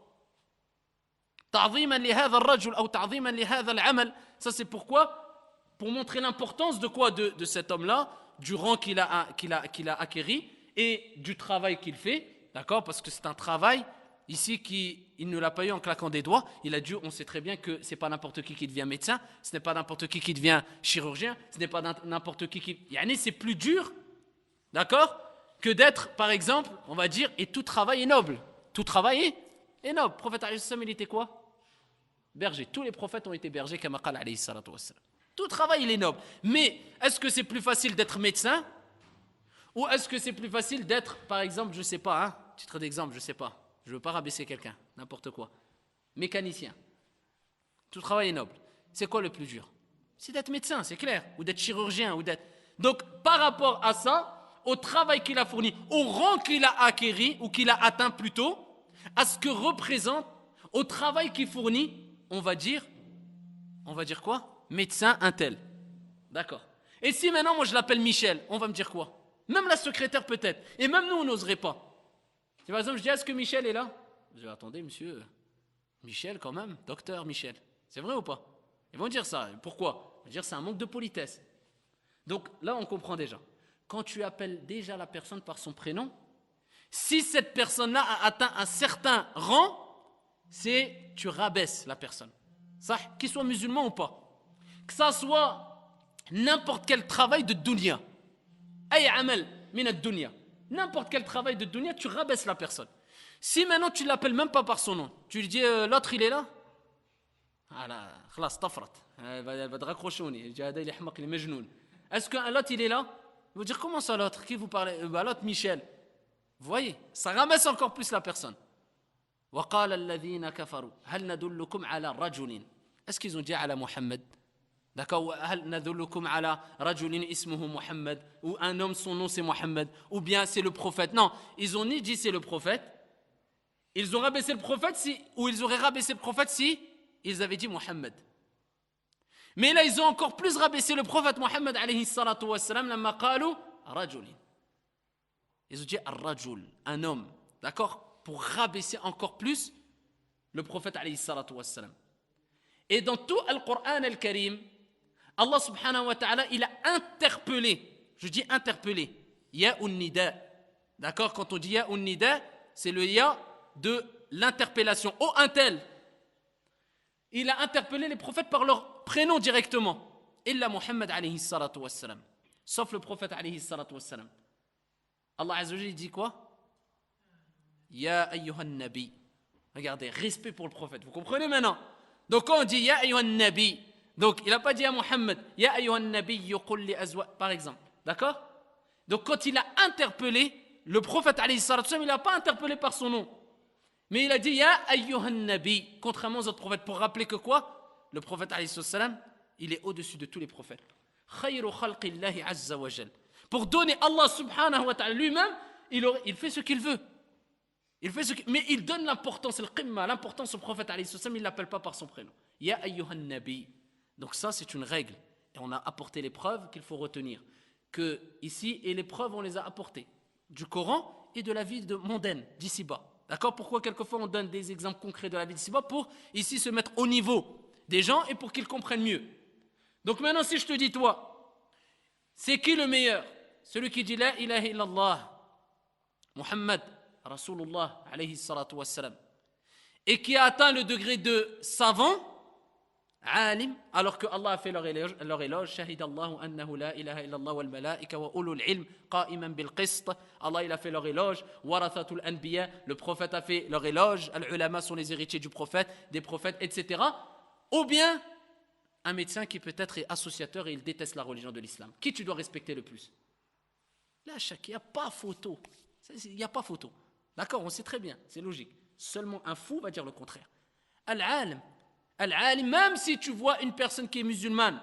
تعظيما لهذا الرجل أو تعظيما لهذا العمل. Ça c'est pourquoi? Pour montrer l'importance de quoi? De cet homme-là, du rang qu'il a acquéri et du travail qu'il fait, d'accord? Parce que c'est un travail ici il ne l'a pas eu en claquant des doigts. Il a dû, on sait très bien que c'est pas n'importe qui devient médecin, ce n'est pas n'importe qui devient chirurgien, ce n'est pas n'importe qui. C'est plus dur, d'accord? Que d'être, par exemple, on va dire, et tout travail est noble. Tout travail est noble. Le prophète alayhi salam, il était quoi? Berger. Tous les prophètes ont été bergers, comme qala alayhi salatu wassalam. Tout travail, il est noble. Mais est-ce que c'est plus facile d'être médecin? Ou est-ce que c'est plus facile d'être, par exemple, je ne sais pas, titre d'exemple, je ne sais pas, je ne veux pas rabaisser quelqu'un, n'importe quoi, mécanicien. Tout travail est noble. C'est quoi le plus dur? C'est d'être médecin, c'est clair, ou d'être chirurgien, ou d'être... Donc, par rapport à ça, au travail qu'il a fourni, au rang qu'il a acquéri, ou qu'il a atteint plutôt, à ce que représente, au travail qu'il fournit, on va dire quoi? Médecin un tel. D'accord. Et si maintenant moi je l'appelle Michel, on va me dire quoi? Même la secrétaire peut-être. Et même nous on n'oserait pas. Si par exemple je dis est-ce que Michel est là? Je dis attendez monsieur, Michel quand même, docteur Michel. C'est vrai ou pas? Ils vont dire ça. Pourquoi? Ils vont dire c'est un manque de politesse. Donc là on comprend déjà. Quand tu appelles déjà la personne par son prénom, si cette personne-là a atteint un certain rang, c'est tu rabaisses la personne. Ça, qu'il soit musulman ou pas. Que ça soit n'importe quel travail de dunya. Ay amal min ad-dunya. N'importe quel travail de dunya, tu rabaisses la personne. Si maintenant tu ne l'appelles même pas par son nom, tu lui dis l'autre il est là. Ah là, خلاص طفرت. Elle va te raccrocher au nez. Elle dit هذا اللي حمق اللي مجنون. Est-ce que l'autre il est là? Il va dire comment ça l'autre? Qui vous parlez? L'autre Michel. Vous voyez, ça ramasse encore plus la personne. وقال الذين كفروا هل ندلكم على رجل. Est-ce qu'ils ont dit على محمد? D'accord, هل ندلكم على رجل اسمه محمد, ou un homme son nom c'est Mohammed, ou bien c'est le prophète? Non, ils ont ni dit c'est le prophète. Ils ont rabaissé le prophète ou ils auraient rabaissé le prophète si ils avaient dit Mohammed. Mais là ils ont encore plus rabaissé le prophète Mohammed alayhi salatu wassalam لما قالوا رجل. Ils ont dit الرجل, un homme. D'accord? pour rabaisser encore plus le prophète alayhi salatu wassalam. Et dans tout Al-Qur'an Al-Karim, Allah subhanahu wa ta'ala, il a interpellé, je dis interpellé, ya un-nida. D'accord? Quand on dit ya un-nida, c'est le ya de l'interpellation. Oh un tel. Il a interpellé les prophètes par leur prénom directement. Illa Muhammad alayhi salatu wassalam. Sauf le prophète alayhi salatu wassalam. Allah azza wa jalla dit quoi? Ya ayyuhan nabi. Regardez, respect pour le prophète. Vous comprenez maintenant? Donc quand on dit ya ayyuhan nabi, donc il n'a pas dit à Muhammad, ya ayyuhan nabi yuqul li azwa, par exemple. D'accord? Donc quand il a interpellé le prophète alayhi salatu wassalam, il n'a pas interpellé par son nom. Mais il a dit ya ayyuhan nabi, contrairement aux autres prophètes, pour rappeler que quoi? Le prophète alayhi salatu wassalam, il est au-dessus de tous les prophètes. Khayru khalqillahi azza wa jal. Pour donner Allah subhanahu wa ta'ala lui-même, il fait ce qu'il veut. Mais il donne l'importance, l'importance au prophète alayhi sallam, il ne l'appelle pas par son prénom. Ya ayyuhan nabi. Donc ça c'est une règle. Et on a apporté les preuves qu'il faut retenir. Que ici, et les preuves on les a apportées. Du Coran et de la vie mondaine, d'ici-bas. D'accord? Pourquoi quelquefois on donne des exemples concrets de la vie d'ici-bas? Pour ici se mettre au niveau des gens et pour qu'ils comprennent mieux. Donc maintenant si je te dis toi, c'est qui le meilleur? Celui qui dit la ilaha illallah, Muhammad Rasulullah alayhi salatu wassalam, et qui a atteint le degré de savant, alim, alors que Allah a fait leur éloge, shahidallahu annahu la ilaha illallah wal malaika wa ulul ilm qa'iman bil qist. Allah il a fait leur éloge, warathatul anbiya, le prophète a fait leur éloge, al ulama sont les héritiers du prophète, des prophètes, etc. Ou bien un médecin qui peut-être est associateur et il déteste la religion de l'islam. Qui tu dois respecter le plus? Là, il n'y a pas photo. Il n'y a pas photo. D'accord, on sait très bien, c'est logique. Seulement un fou va dire le contraire. Al-alim, même si tu vois une personne qui est musulmane,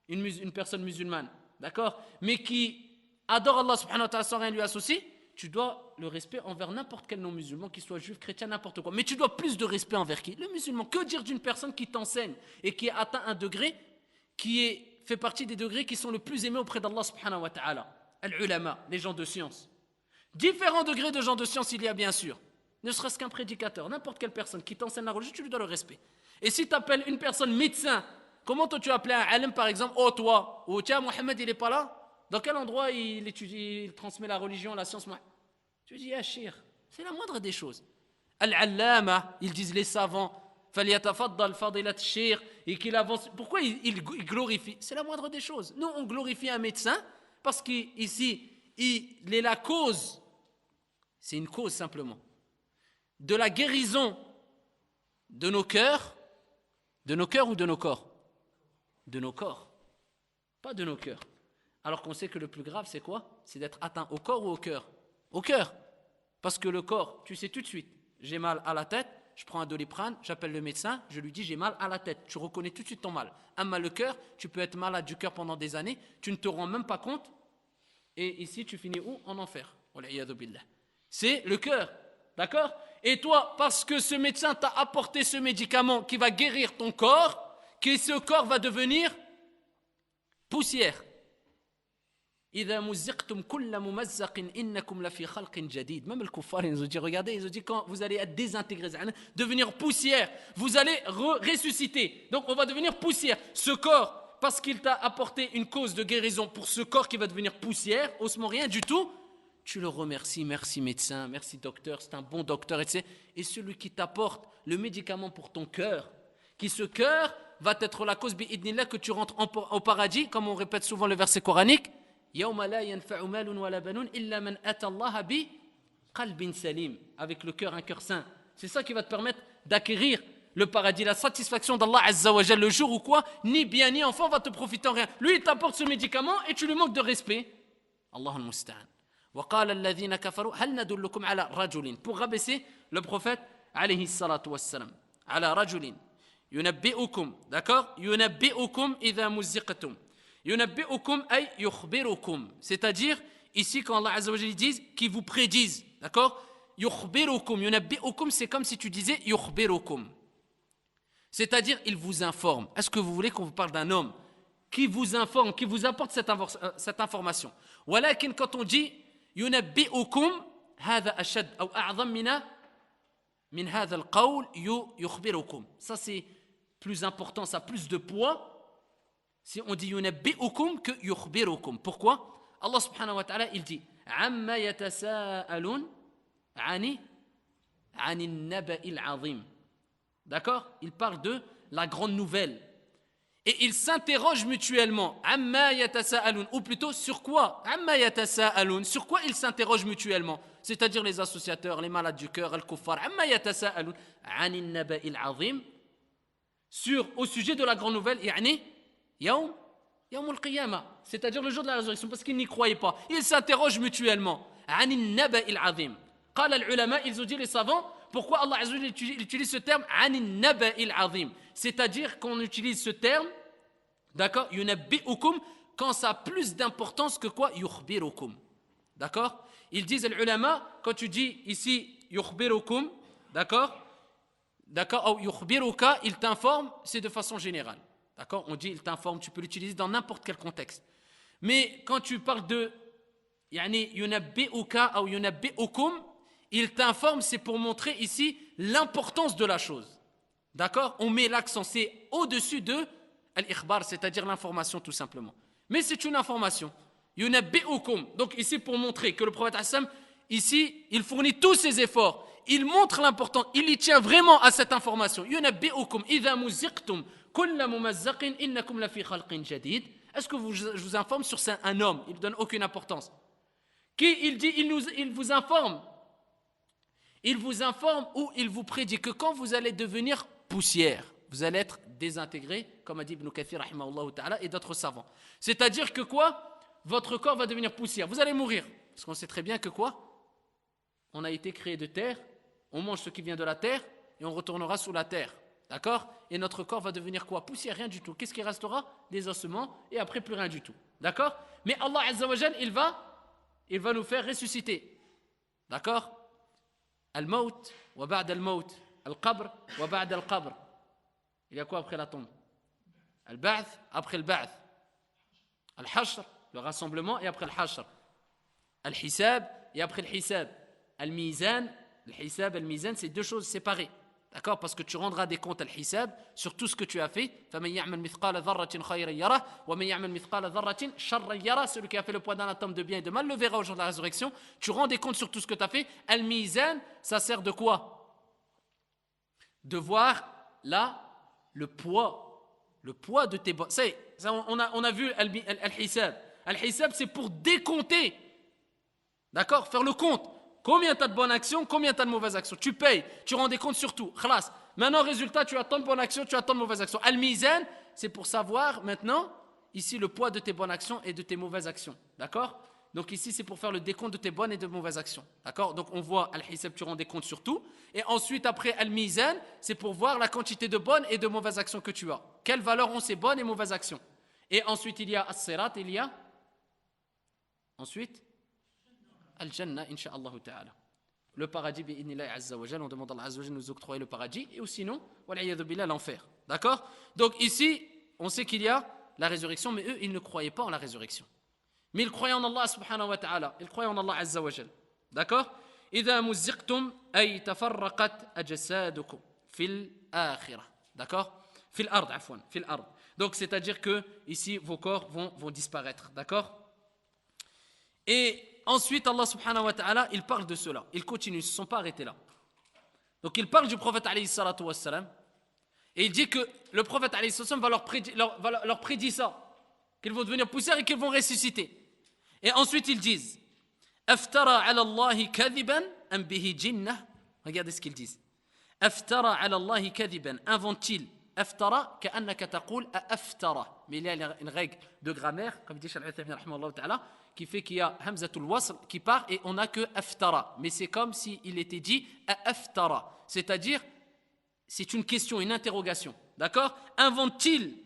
une personne musulmane, d'accord, mais qui adore Allah subhanahu wa ta'ala sans rien lui associer, tu dois le respect envers n'importe quel non-musulman, qu'il soit juif, chrétien, n'importe quoi. Mais tu dois plus de respect envers qui? Le musulman. Que dire d'une personne qui t'enseigne et qui a atteint un degré qui fait partie des degrés qui sont le plus aimés auprès d'Allah subhanahu wa ta'ala? Al-ulama, les gens de science. Différents degrés de gens de science il y a bien sûr. Ne serait-ce qu'un prédicateur, n'importe quelle personne qui t'enseigne la religion, tu lui dois le respect. Et si tu appelles une personne médecin, comment toi tu appelles un alim par exemple? Oh toi, ou tiens Mohamed il n'est pas là? Dans quel endroit il étudie, il transmet la religion, la science? Tu dis ah shir, c'est la moindre des choses. Al-allama, ils disent les savants, falyatafaddal fadilat shir, et qu'il avance. Pourquoi il glorifie? C'est la moindre des choses. Nous on glorifie un médecin parce qu'ici il est la cause, c'est une cause simplement, de la guérison de nos cœurs ou de nos corps? De nos corps, pas de nos cœurs. Alors qu'on sait que le plus grave c'est quoi? C'est d'être atteint au corps ou au cœur? Au cœur. Parce que le corps, tu sais tout de suite, j'ai mal à la tête, je prends un Doliprane, j'appelle le médecin, je lui dis j'ai mal à la tête, tu reconnais tout de suite ton mal. Le cœur, tu peux être malade du cœur pendant des années, tu ne te rends même pas compte, et ici tu finis où? En enfer. C'est le cœur, d'accord? Et toi, parce que ce médecin t'a apporté ce médicament qui va guérir ton corps, que ce corps va devenir poussière. Même le kuffar, ils ont dit, regardez, ils ont dit quand vous allez être désintégré, devenir poussière, vous allez ressusciter. Donc on va devenir poussière. Ce corps, parce qu'il t'a apporté une cause de guérison pour ce corps qui va devenir poussière, osmont rien du tout, tu le remercies, merci médecin, merci docteur, c'est un bon docteur, etc. Et celui qui t'apporte le médicament pour ton cœur, qui ce cœur va être la cause bi'idnillah que tu rentres au paradis, comme on répète souvent le verset coranique, يَوْمَ لَا يَنْفَعُ مَالٌ وَلَا بَنُونَ إِلَّا مَنْ أَتَى اللَّهَ بِقَلْبٍ سَلِيمٍ, avec le cœur, un cœur saint. C'est ça qui va te permettre d'acquérir le paradis, la satisfaction d'Allah Azza wa Jal, le jour où quoi, ni bien ni enfant va te profiter en rien. Lui il t'apporte ce médicament et tu lui manques de respect. Allahul Musta'an. وَقَالَ الَّذِينَ كَفَرُوا هَلْ نَدُلُّكُمْ عَلَى رَجُلٍ, pour rabaisser le prophète alayhi salatu wassalam. على رجل ينبئكم, d'accord, ينبئكم إذا مزقتم. Yunabbi'ukum ay yukhbirukum, c'est-à-dire ici quand Allah Azza wa Jalla dit qui vous prédisent, d'accord? Yukhbirukum, yunabbi'ukum, c'est comme si tu disais yukhbirukum, c'est-à-dire il vous informe. Est-ce que vous voulez qu'on vous parle d'un homme qui vous informe, qui vous apporte cette information? Walakin quand on dit yunabbi'ukum, هذا أشد أو أعظم من هذا القول يخبركم. Ça c'est plus important, ça a plus de poids si on dit ينبئكم que يخبركم. Pourquoi? Allah subhanahu wa ta'ala il dit عما يتساءلون عن النبأ العظيم. D'accord? Il parle de la grande nouvelle. Et ils s'interrogent mutuellement. Amma yatasa'alun. Ou plutôt, sur quoi? Amma yatasa'alun. Sur quoi ils s'interrogent mutuellement? C'est-à-dire les associateurs, les malades du cœur, al-kuffar. Amma yatasa'alun. Anin naba'il azim. Au sujet de la grande nouvelle, yani, yawm al-qiyamah. C'est-à-dire le jour de la résurrection, parce qu'ils n'y croyaient pas. Ils s'interrogent mutuellement. Anin naba'il azim. Qala al-ulama, ils ont dit les savants, pourquoi Allah Azza wa Jalla utilise ce terme anin naba'il azim, c'est-à-dire qu'on utilise ce terme, d'accord, yunabbi'ukum, quand ça a plus d'importance que quoi, yukhbirukum. D'accord? Ils disent les ulama, quand tu dis ici yukhbirukum, d'accord, ou yukhbiruka, il t'informe, c'est de façon générale. D'accord? On dit il t'informe, tu peux l'utiliser dans n'importe quel contexte. Mais quand tu parles de yani yunabbi'uka ou yunabbi'ukum, il t'informe, c'est pour montrer ici l'importance de la chose. D'accord? On met l'accent, c'est au-dessus de al-ikhbar, c'est-à-dire l'information tout simplement. Mais c'est une information. Yunabbi'ukum. Donc ici pour montrer que le prophète Hassan, ici, il fournit tous ses efforts. Il montre l'importance, il y tient vraiment à cette information. Yunabbi'ukum idha muziqtum kulla mumazzaqin innakum la fi khalqin jadid. Est-ce que je vous informe sur un homme? Il ne donne aucune importance. Qui il dit, il vous informe. Il vous informe ou il vous prédit que quand vous allez devenir poussière, vous allez être désintégré, comme a dit Ibn Kathir rahimahullah ta'ala et d'autres savants. C'est-à-dire que quoi? Votre corps va devenir poussière, vous allez mourir. Parce qu'on sait très bien que quoi? On a été créé de terre, on mange ce qui vient de la terre et on retournera sous la terre. D'accord? Et notre corps va devenir quoi? Poussière, rien du tout. Qu'est-ce qui restera? Des ossements et après plus rien du tout. D'accord? Mais Allah Azza wa Jal, il va nous faire ressusciter. D'accord? Al-Maut, wa ba'da al-Maut, al-Qabr, wa ba'da al-Qabr. Il y a quoi après la tombe? Al-Ba'th, après le Ba'th. Al-Hashr, le rassemblement, et après le Hashr. Al-Hisab, et après le Hisab. Al-Mizan, le Hisab, al-Mizan, c'est deux choses séparées. D'accord? Parce que tu rendras des comptes al-Hisab sur tout ce que tu as fait. فَمَنْ يَعْمَلْ مِثْقَالَ ذَرَّةٍ خَيْرًا يَرَهُ وَمَنْ يَعْمَلْ مِثْقَالَ ذَرَّةٍ شَرًّا يَرَهُ. Celui qui a fait le poids d'un atome de bien et de mal le verra au jour de la résurrection. Tu rends des comptes sur tout ce que tu as fait. Al-Mizan, ça sert de quoi? De voir là le poids de tes bonnes. On a vu al-Hisab. Al-Hisab, c'est pour décompter. D'accord? Faire le compte. Combien tu as de bonnes actions, combien tu as de mauvaises actions. Tu payes, tu rends des comptes sur tout. Khalas. Maintenant, résultat, tu as tant de bonnes actions, tu as tant de mauvaises actions. Al-Mizan, c'est pour savoir maintenant, ici, le poids de tes bonnes actions et de tes mauvaises actions. D'accord? Donc ici, c'est pour faire le décompte de tes bonnes et de mauvaises actions. D'accord? Donc on voit Al-Hisab, tu rends des comptes sur tout. Et ensuite, après Al-Mizan, c'est pour voir la quantité de bonnes et de mauvaises actions que tu as. Quelle valeur ont ces bonnes et mauvaises actions? Et ensuite, il y a As-Sirat, il y a ensuite Al-Jannah, incha'Allah ta'ala. Le paradis, bi'idnillahi azza wa jal, on demande à Allah azza wa jal de nous octroyer le paradis, et sinon, wal'iyadhu billah, l'enfer. D'accord? Donc ici, on sait qu'il y a la résurrection, mais eux, ils ne croyaient pas en la résurrection. Mais ils croyaient en Allah subhanahu wa ta'ala, ils croyaient en Allah azza wa jal. D'accord? إِذَا مُزِّقْتُمْ أَيْ تَفَرَّقَتْ أَجْسَادُكُمْ فِي الْآخِرَةِ. D'accord? فِي الْأَرْضِ, عفواً, فِي الْأَرْضِ. Donc c'est-à-dire que ici, vos corps vont disparaître. D'accord? Et ensuite, Allah subhanahu wa ta'ala, il parle de cela. Il continue, ils ne se sont pas arrêtés là. Donc il parle du prophète alayhi salatu wassalam. Et il dit que le prophète alayhi salatu wassalam va leur prédire ça. Qu'ils vont devenir poussière et qu'ils vont ressusciter. Et ensuite ils disent Aftara ala Allahi kadhiban am bihi jinnah. Regardez ce qu'ils disent. Aftara ala Allahi kadhiban. Invente-t-il? Aftara ka'annaka taqul aftara. Mais il y a une règle de grammaire, comme dit Cheikh Al-Uthaymin rahimahullah ta'ala, qui fait qu'il y a Hamzatul Wasl qui part et on n'a que aftara. Mais c'est comme s'il était dit aftara. C'est-à-dire, c'est une question, une interrogation. D'accord? Invente-t-il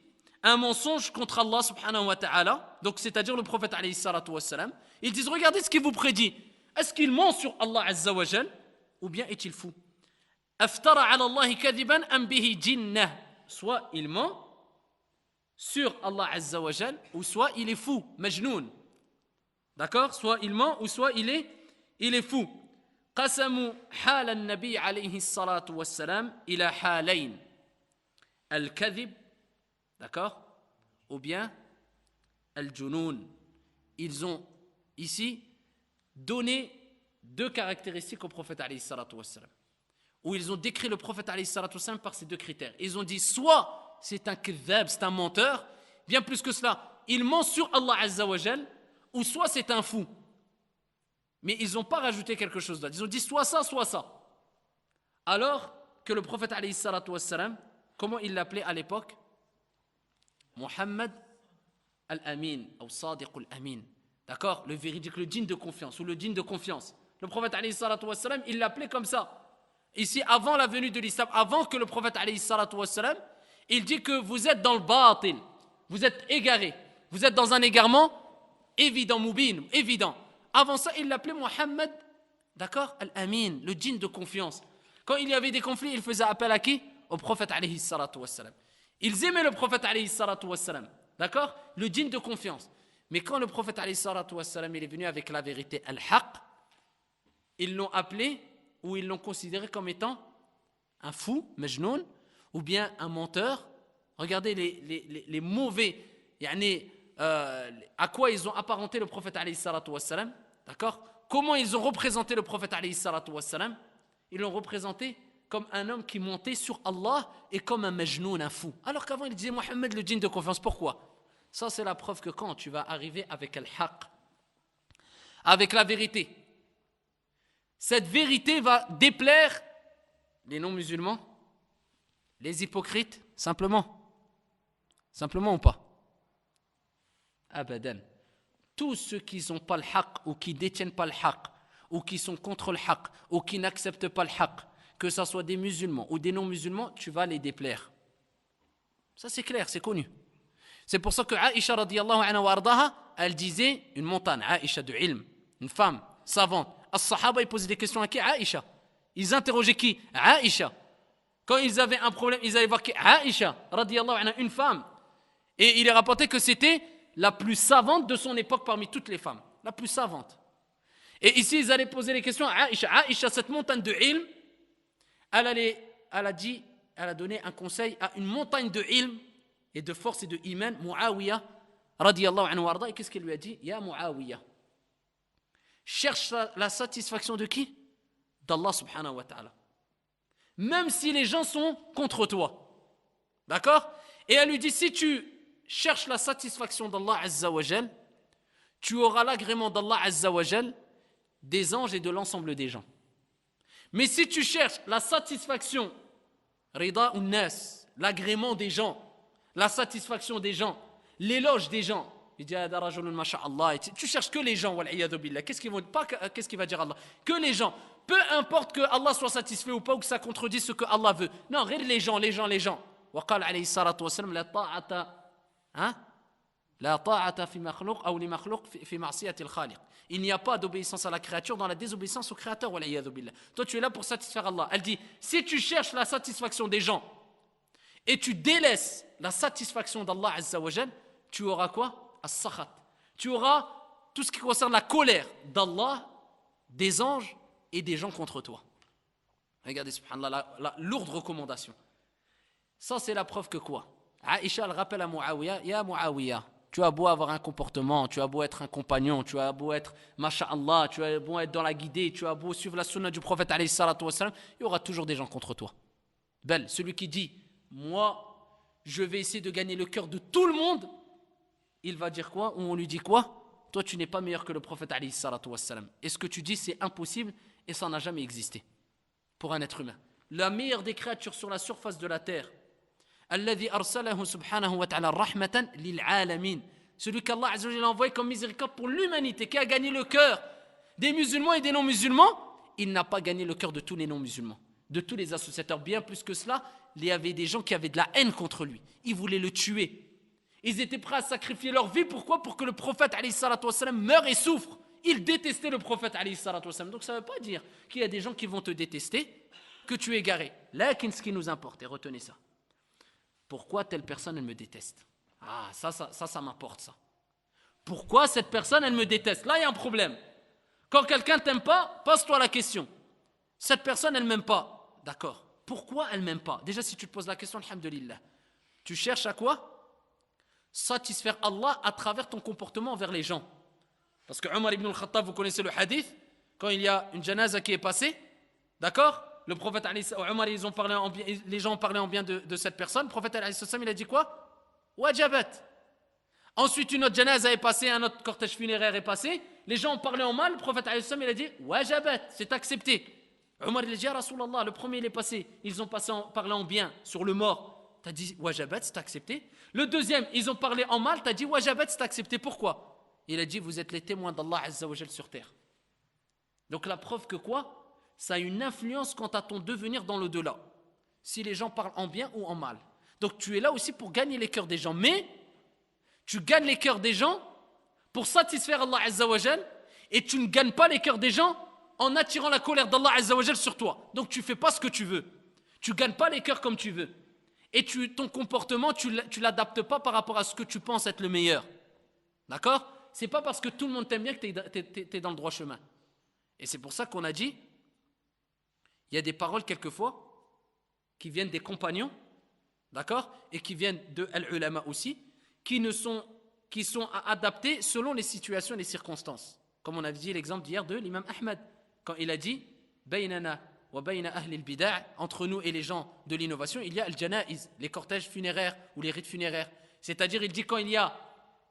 un mensonge contre Allah subhanahu wa ta'ala? Donc, c'est-à-dire le prophète alayhi salatu wassalam. Ils disent, regardez ce qu'il vous prédit. Est-ce qu'il ment sur Allah azza wa jal? Ou bien est-il fou? Aftara ala Allahi kadhiban am bihi jinnah. Soit il ment sur Allah azza wa jal, ou soit il est fou, majnoun. D'accord? Soit il ment, ou soit il est fou. قسموا حال النبي عليه الصلاة والسلام إلى حالين الكذب d'accord ou bien al-junoun. Ils ont ici donné deux caractéristiques au prophète alayhi salatu wassalam, où ils ont décrit le prophète alayhi salatu wassalam par ces deux critères. Ils ont dit soit c'est un kadhab, c'est un menteur, bien plus que cela, il ment sur Allah azza wa jal, ou soit c'est un fou. Mais ils n'ont pas rajouté quelque chose d'autre. Ils ont dit soit ça, soit ça. Alors que le prophète alayhi salatu wassalam, comment il l'appelait à l'époque? Muhammad al-Amin, ou Sadiq al-Amin. D'accord? Le véridique, le digne de confiance, ou le digne de confiance. Le prophète alayhi salatu wassalam, il l'appelait comme ça. Ici, avant la venue de l'islam, avant que le prophète alayhi salatu wassalam, il dit que vous êtes dans le batil, vous êtes égarés, vous êtes dans un égarement évident, mubin, évident. Avant ça, il l'appelait Muhammad, d'accord? Al-Amin, le digne de confiance. Quand il y avait des conflits, il faisait appel à qui? Au prophète alayhi salatu wassalam. Ils aimaient le prophète alayhi salatu wassalam, d'accord? Le digne de confiance. Mais quand le prophète alayhi salatu wassalam, il est venu avec la vérité al-haq, ils l'ont appelé ou ils l'ont considéré comme étant un fou, majnoun, ou bien un menteur. Regardez les mauvais, à quoi ils ont apparenté le prophète alayhi salatu wassalam, d'accord? Comment ils ont représenté le prophète alayhi salatu wassalam? Ils l'ont représenté comme un homme qui montait sur Allah et comme un majnoun, un fou. Alors qu'avant il disait Mohammed le digne de confiance. Pourquoi? Ça c'est la preuve que quand tu vas arriver avec al-haq, avec la vérité, cette vérité va déplaire les non-musulmans, les hypocrites, simplement ou pas? Abadan. Tous ceux qui n'ont pas le haq ou qui détiennent pas le haq ou qui sont contre le haq ou qui n'acceptent pas le haq, que ce soit des musulmans ou des non-musulmans, tu vas les déplaire. Ça c'est clair, c'est connu. C'est pour ça que Aïcha radiyallahu anha wa ardaha, elle disait, une montagne, Aïcha de ilm, une femme savante. As-sahaba, ils posaient des questions à qui? Aïcha. Ils interrogeaient qui? Aïcha. Quand ils avaient un problème, ils allaient voir qui? Aïcha radiyallahu anha, une femme. Et il est rapporté que c'était la plus savante de son époque parmi toutes les femmes. La plus savante. Et ici, ils allaient poser les questions à Aïcha. Aïcha, cette montagne de ilm, elle a donné un conseil à une montagne de ilm et de force et de iman, Muawiyah, radiyallahu anhu warda. Et qu'est-ce qu'elle lui a dit? Ya Muawiyah, cherche la satisfaction de qui? D'Allah subhanahu wa ta'ala. Même si les gens sont contre toi. D'accord? Et elle lui dit, si tu cherches la satisfaction d'Allah azza wa jal, tu auras l'agrément d'Allah azza wa jal, des anges et de l'ensemble des gens. Mais si tu cherches la satisfaction, rida ou nas, l'agrément des gens, la satisfaction des gens, l'éloge des gens, il dit tu cherches que les gens, qu'est-ce qu'il va dire Allah? Que les gens, peu importe que Allah soit satisfait ou pas, ou que ça contredise ce que Allah veut. Non, regarde les gens. وقال عليه الصلاة والسلام لا طاعة في مخلوق أو لمخلوق في معصية الخالق. Il n'y a pas d'obéissance à la créature dans la désobéissance au créateur. Toi tu es là pour satisfaire Allah. Elle dit, si tu cherches la satisfaction des gens et tu délaisses la satisfaction d'Allah azza wa jal, tu auras quoi? As-sakhat. Tu auras tout ce qui concerne la colère d'Allah, des anges et des gens contre toi. Regardez subhanallah la lourde recommandation. Ça c'est la preuve que quoi? Aïcha elle rappelle à Muawiyah, ya Muawiyah, tu as beau avoir un comportement, tu as beau être un compagnon, tu as beau être masha'Allah, tu as beau être dans la guidée, tu as beau suivre la sunna du prophète alayhi salatu wassalam, il y aura toujours des gens contre toi. Belle, celui qui dit, moi, je vais essayer de gagner le cœur de tout le monde, il va dire quoi? Ou on lui dit quoi? Toi, tu n'es pas meilleur que le prophète alayhi salatu wassalam. Et ce que tu dis, c'est impossible et ça n'a jamais existé pour un être humain. La meilleure des créatures sur la surface de la terre, الذي أرسله سبحانه وتعالى رحمة للعالمين, celui qu'Allah Azza wa Jalla a envoyé comme miséricorde pour l'humanité, qui a gagné le cœur des musulmans et des non-musulmans, il n'a pas gagné le cœur de tous les non-musulmans, de tous les associateurs. Bien plus que cela, il y avait des gens qui avaient de la haine contre lui, ils voulaient le tuer, ils étaient prêts à sacrifier leur vie. Pourquoi? Pour que le prophète alayhi salatu wassalam meure et souffre. Ils détestaient le prophète alayhi salatu wassalam. Donc ça ne veut pas dire qu'il y a des gens qui vont te détester, que tu es égaré. Là, ce qui nous importe, et retenez ça, pourquoi telle personne elle me déteste? Ah, ça m'importe ça. Pourquoi cette personne elle me déteste? Là il y a un problème. Quand quelqu'un t'aime pas, pose-toi la question. Cette personne, elle ne m'aime pas. D'accord. Pourquoi elle ne m'aime pas? Déjà, si tu te poses la question, alhamdulillah, tu cherches à quoi? Satisfaire Allah à travers ton comportement envers les gens. Parce que Omar ibn al-Khattab, vous connaissez le hadith, quand il y a une janaza qui est passée, d'accord? Le prophète, Omar, les gens ont parlé en bien de cette personne. Le prophète, il a dit quoi? Wajabat. Ensuite, une autre janaza est passée, un autre cortège funéraire est passé. Les gens ont parlé en mal. Le prophète, il a dit wajabat, c'est accepté. Omar, il a dit, Rasulallah, le premier, il est passé. Ils ont parlé en bien sur le mort. Tu as dit wajabat, c'est accepté. Le deuxième, ils ont parlé en mal. Tu as dit wajabat, c'est accepté. Pourquoi? Il a dit, vous êtes les témoins d'Allah Azza wa Jal sur terre. Donc la preuve que quoi? Ça a une influence quant à ton devenir dans l'au-delà. Si les gens parlent en bien ou en mal. Donc tu es là aussi pour gagner les cœurs des gens. Mais tu gagnes les cœurs des gens pour satisfaire Allah Azza wa Jal, et tu ne gagnes pas les cœurs des gens en attirant la colère d'Allah Azza wa Jal sur toi. Donc tu ne fais pas ce que tu veux. Tu ne gagnes pas les cœurs comme tu veux. Et ton comportement, tu ne l'adaptes pas par rapport à ce que tu penses être le meilleur. D'accord? C'est pas parce que tout le monde t'aime bien que tu es dans le droit chemin. Et c'est pour ça qu'on a dit, il y a des paroles quelquefois qui viennent des compagnons, d'accord, et qui viennent de al-ulama aussi, qui sont adaptées selon les situations et les circonstances. Comme on a dit l'exemple d'hier de l'imam Ahmad, quand il a dit baynana wa bayna ahli al-bida', entre nous et les gens de l'innovation, il y a al-janaiz, les cortèges funéraires ou les rites funéraires. C'est-à-dire, il dit quand il y a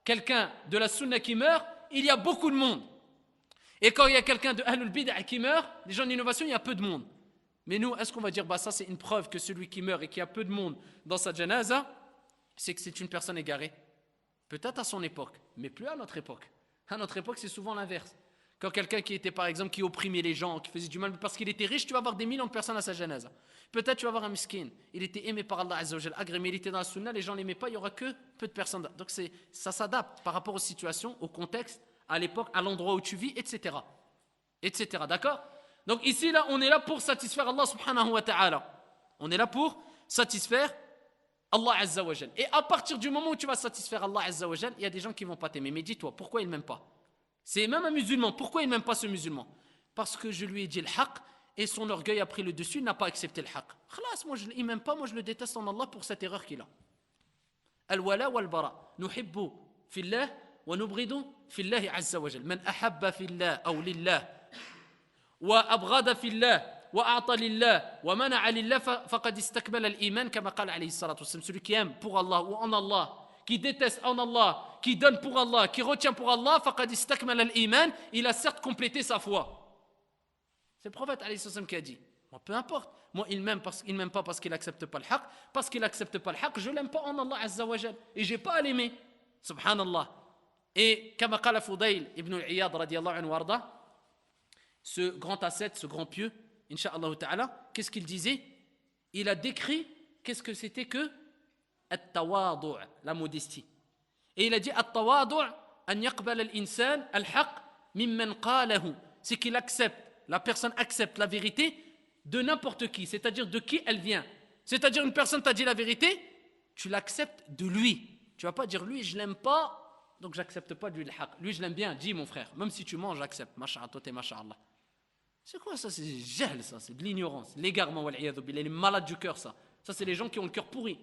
quelqu'un de la sunna qui meurt, il y a beaucoup de monde. Et quand il y a quelqu'un de Ahlul Bid'ah qui meurt, les gens d'innovation, il y a peu de monde. Mais nous, est-ce qu'on va dire, ça c'est une preuve que celui qui meurt et qu'il y a peu de monde dans sa janaza, c'est que c'est une personne égarée? Peut-être à son époque, mais plus à notre époque. À notre époque, c'est souvent l'inverse. Quand quelqu'un qui était, par exemple, qui opprimait les gens, qui faisait du mal, parce qu'il était riche, tu vas avoir des millions de personnes à sa janaza. Peut-être tu vas avoir un miskin. Il était aimé par Allah Azza wa Jal, agréé, il était dans la sunna, les gens ne l'aimaient pas, il n'y aura que peu de personnes. Donc ça s'adapte par rapport aux situations, au contexte, à l'époque, à l'endroit où tu vis, etc. Etc. D'accord? Donc ici, là, on est là pour satisfaire Allah subhanahu wa ta'ala. On est là pour satisfaire Allah Azza wa Jal. Et à partir du moment où tu vas satisfaire Allah Azza wa Jal, il y a des gens qui ne vont pas t'aimer. Mais dis-toi, pourquoi ils ne m'aiment pas? C'est même un musulman. Pourquoi il ne m'aime pas ce musulman? Parce que je lui ai dit le haqq et son orgueil a pris le dessus, il n'a pas accepté le haqq. Khalas, moi, il ne m'aime pas, moi je le déteste en Allah pour cette erreur qu'il a. Al-wala wal-bara. Nuhibbu fillah wa nubridu fillahi azza wa jal. Man ahabba fillah aw lillah wa abghada fillah wa a'ta lillah wa mana'a lillah faqad istakmala al-iman kama qala alayhi salatu wassalam. Celui qui aime pour Allah ou en Allah, qui déteste en Allah, qui donne pour Allah, qui retient pour Allah, faqad istakmala al-iman, il a certes complété sa foi. C'est le prophète alayhi sallam qui a dit. Moi, peu importe. Moi, il m'aime pas parce qu'il n'accepte pas le haqq. Parce qu'il n'accepte pas le haqq, je ne l'aime pas en Allah Azza wa Jal. Et je n'ai pas à l'aimer. Subhanallah. Et comme qala Fudayl ibn al-Iyad radiyallahu anhu warda, ce grand ascète, ce grand pieux, incha'Allah ta'ala, qu'est-ce qu'il disait? Il a décrit qu'est-ce que c'était que at-tawadu', la modestie. Et il a dit at-tawadu' an yaqbal al-insan al-haqq mimman qalahu. C'est qu'il accepte, la personne accepte la vérité de n'importe qui, c'est-à-dire de qui elle vient. C'est-à-dire une personne t'a dit la vérité, tu l'acceptes de lui. Tu vas pas dire lui je l'aime pas, donc j'accepte pas de lui le haqq. Lui je l'aime bien, dis mon frère, même si tu manges j'accepte. Masha'Allah, toi t'es masha'Allah. C'est quoi ça? C'est jahl, ça, c'est de l'ignorance, l'égarement, wal'iyadhu billah, les malades du cœur, ça. Ça c'est les gens qui ont le cœur pourri.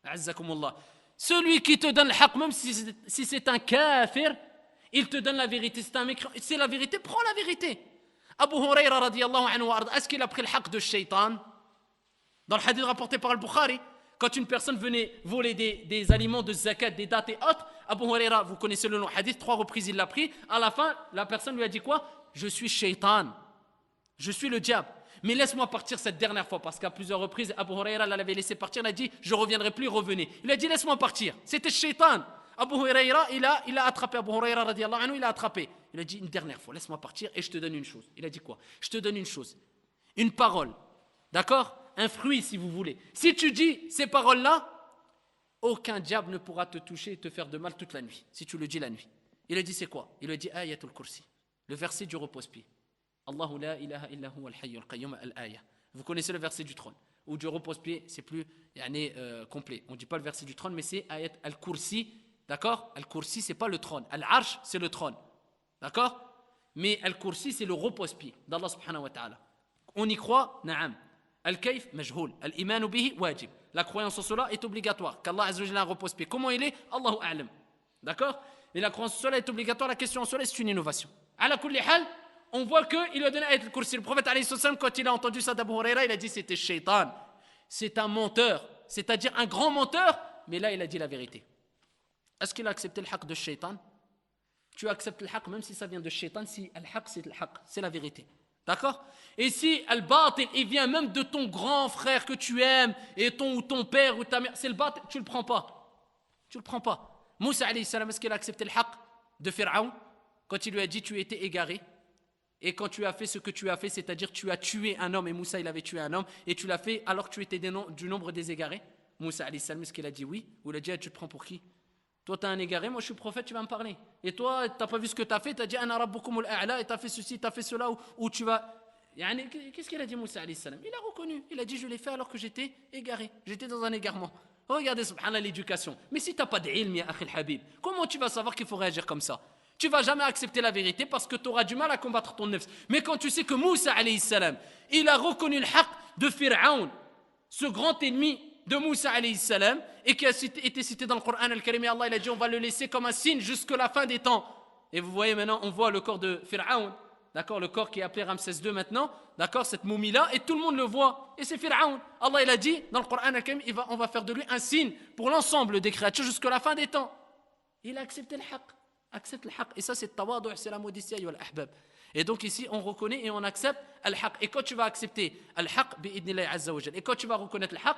Azzakumullah. Celui qui te donne le haqq, même si c'est un kafir, il te donne la vérité, c'est un mécréant, c'est la vérité, prends la vérité. Abu Huraira radiyallahu anhu, est-ce qu'il a pris le haqq de shaitan? Dans le hadith rapporté par Al-Bukhari, quand une personne venait voler des aliments de zakat, des dates et autres, Abu Huraira, vous connaissez le long hadith, 3 reprises il l'a pris. À la fin, la personne lui a dit quoi? Je suis shaitan, je suis le diable. Mais laisse-moi partir cette dernière fois, parce qu'à plusieurs reprises, Abu Huraira l'avait laissé partir, il a dit je ne reviendrai plus, revenez. Il a dit laisse-moi partir, c'était shaitan. Abu Huraira, il a attrapé Abu Huraira radiyallahu anhu, il a attrapé. Il a dit une dernière fois, laisse-moi partir et je te donne une chose. Il a dit quoi? Je te donne une chose, une parole, d'accord? Un fruit si vous voulez. Si tu dis ces paroles-là, aucun diable ne pourra te toucher et te faire de mal toute la nuit, si tu le dis la nuit. Il a dit c'est quoi? Il a dit Ayatul Kursi, le verset du repose-pied. Allahu la ilaha illa huwa al-hayyul qayyum al-aya. Vous connaissez le verset du trône, ou du repose-pied, c'est plus complet. On ne dit pas le verset du trône, mais c'est Ayat al-Kursi, d'accord? Al-Kursi, c'est pas le trône. Al-Arsh, c'est le trône. D'accord? Mais Al-Kursi, c'est le repose-pied d'Allah subhanahu wa ta'ala. On y croit, na'am. Al-kayf, majhoul. Al-imanu bihi, wajib. La croyance en cela est obligatoire. Qu'Allah Azza wa Jalla a un repose-pied. Comment il est? Allahu a'lam. D'accord? Et la croyance en cela est obligatoire. La question en cela, c'est une innovation. Ala kulli hal, on voit qu'il a donné Ayat al-Kursi. Le prophète, alayhi salam, quand il a entendu ça d'Abu Huraira, il a dit c'était shaitan. C'est un menteur. C'est-à-dire un grand menteur. Mais là, il a dit la vérité. Est-ce qu'il a accepté le haqq de shaitan? Tu acceptes le haqq même si ça vient de shaitan, si le haqq c'est le haqq, c'est la vérité. D'accord? Et si al-batil, il vient même de ton grand frère que tu aimes, et ton père ou ta mère, c'est le batil, tu le prends pas. Tu le prends pas. Moussa alayhi salam, est-ce qu'il a accepté le haqq de Pharaon quand il lui a dit tu étais égaré? Et quand tu as fait ce que tu as fait, c'est-à-dire tu as tué un homme, et Moussa il avait tué un homme, et tu l'as fait alors que tu étais du nombre des égarés? Moussa alayhi salam, est-ce qu'il a dit oui? Ou il a dit tu te prends pour qui? Toi, tu es un égaré, moi je suis prophète, tu vas me parler. Et toi, tu n'as pas vu ce que tu as fait, tu as dit Ana rabbukum al-a'la, et tu as fait ceci, tu as fait cela, ou tu vas. Qu'est-ce qu'il a dit Moussa alayhi salam? Il a reconnu, il a dit je l'ai fait alors que j'étais égaré, j'étais dans un égarement. Regardez, subhanallah, l'éducation. Mais si tu n'as pas d'ilm, ya akhi al-habib, comment tu vas savoir qu'il faut réagir comme ça? Tu ne vas jamais accepter la vérité parce que tu auras du mal à combattre ton nefs. Mais quand tu sais que Moussa alayhi salam, il a reconnu le haqq de Pharaon, ce grand ennemi de Moussa alayhi salam, et qui a été cité dans le Coran al-Karim, et Allah il a dit on va le laisser comme un signe jusqu'à la fin des temps. Et vous voyez maintenant, on voit le corps de Pharaon, d'accord, le corps qui est appelé Ramsès II maintenant, d'accord, cette momie-là, et tout le monde le voit, et c'est Pharaon. Allah il a dit dans le Coran al-Karim, on va faire de lui un signe pour l'ensemble des créatures jusqu'à la fin des temps. Il a accepté le haqq, accepte le haqq, et ça c'est le tawadu', c'est la modestie, ayyuha al-ahbab. Et donc ici, on reconnaît et on accepte al-haqq. Et quand tu vas accepter al-haqq, bi'idnillahi azza wa jal, et quand tu vas reconnaître le haqq,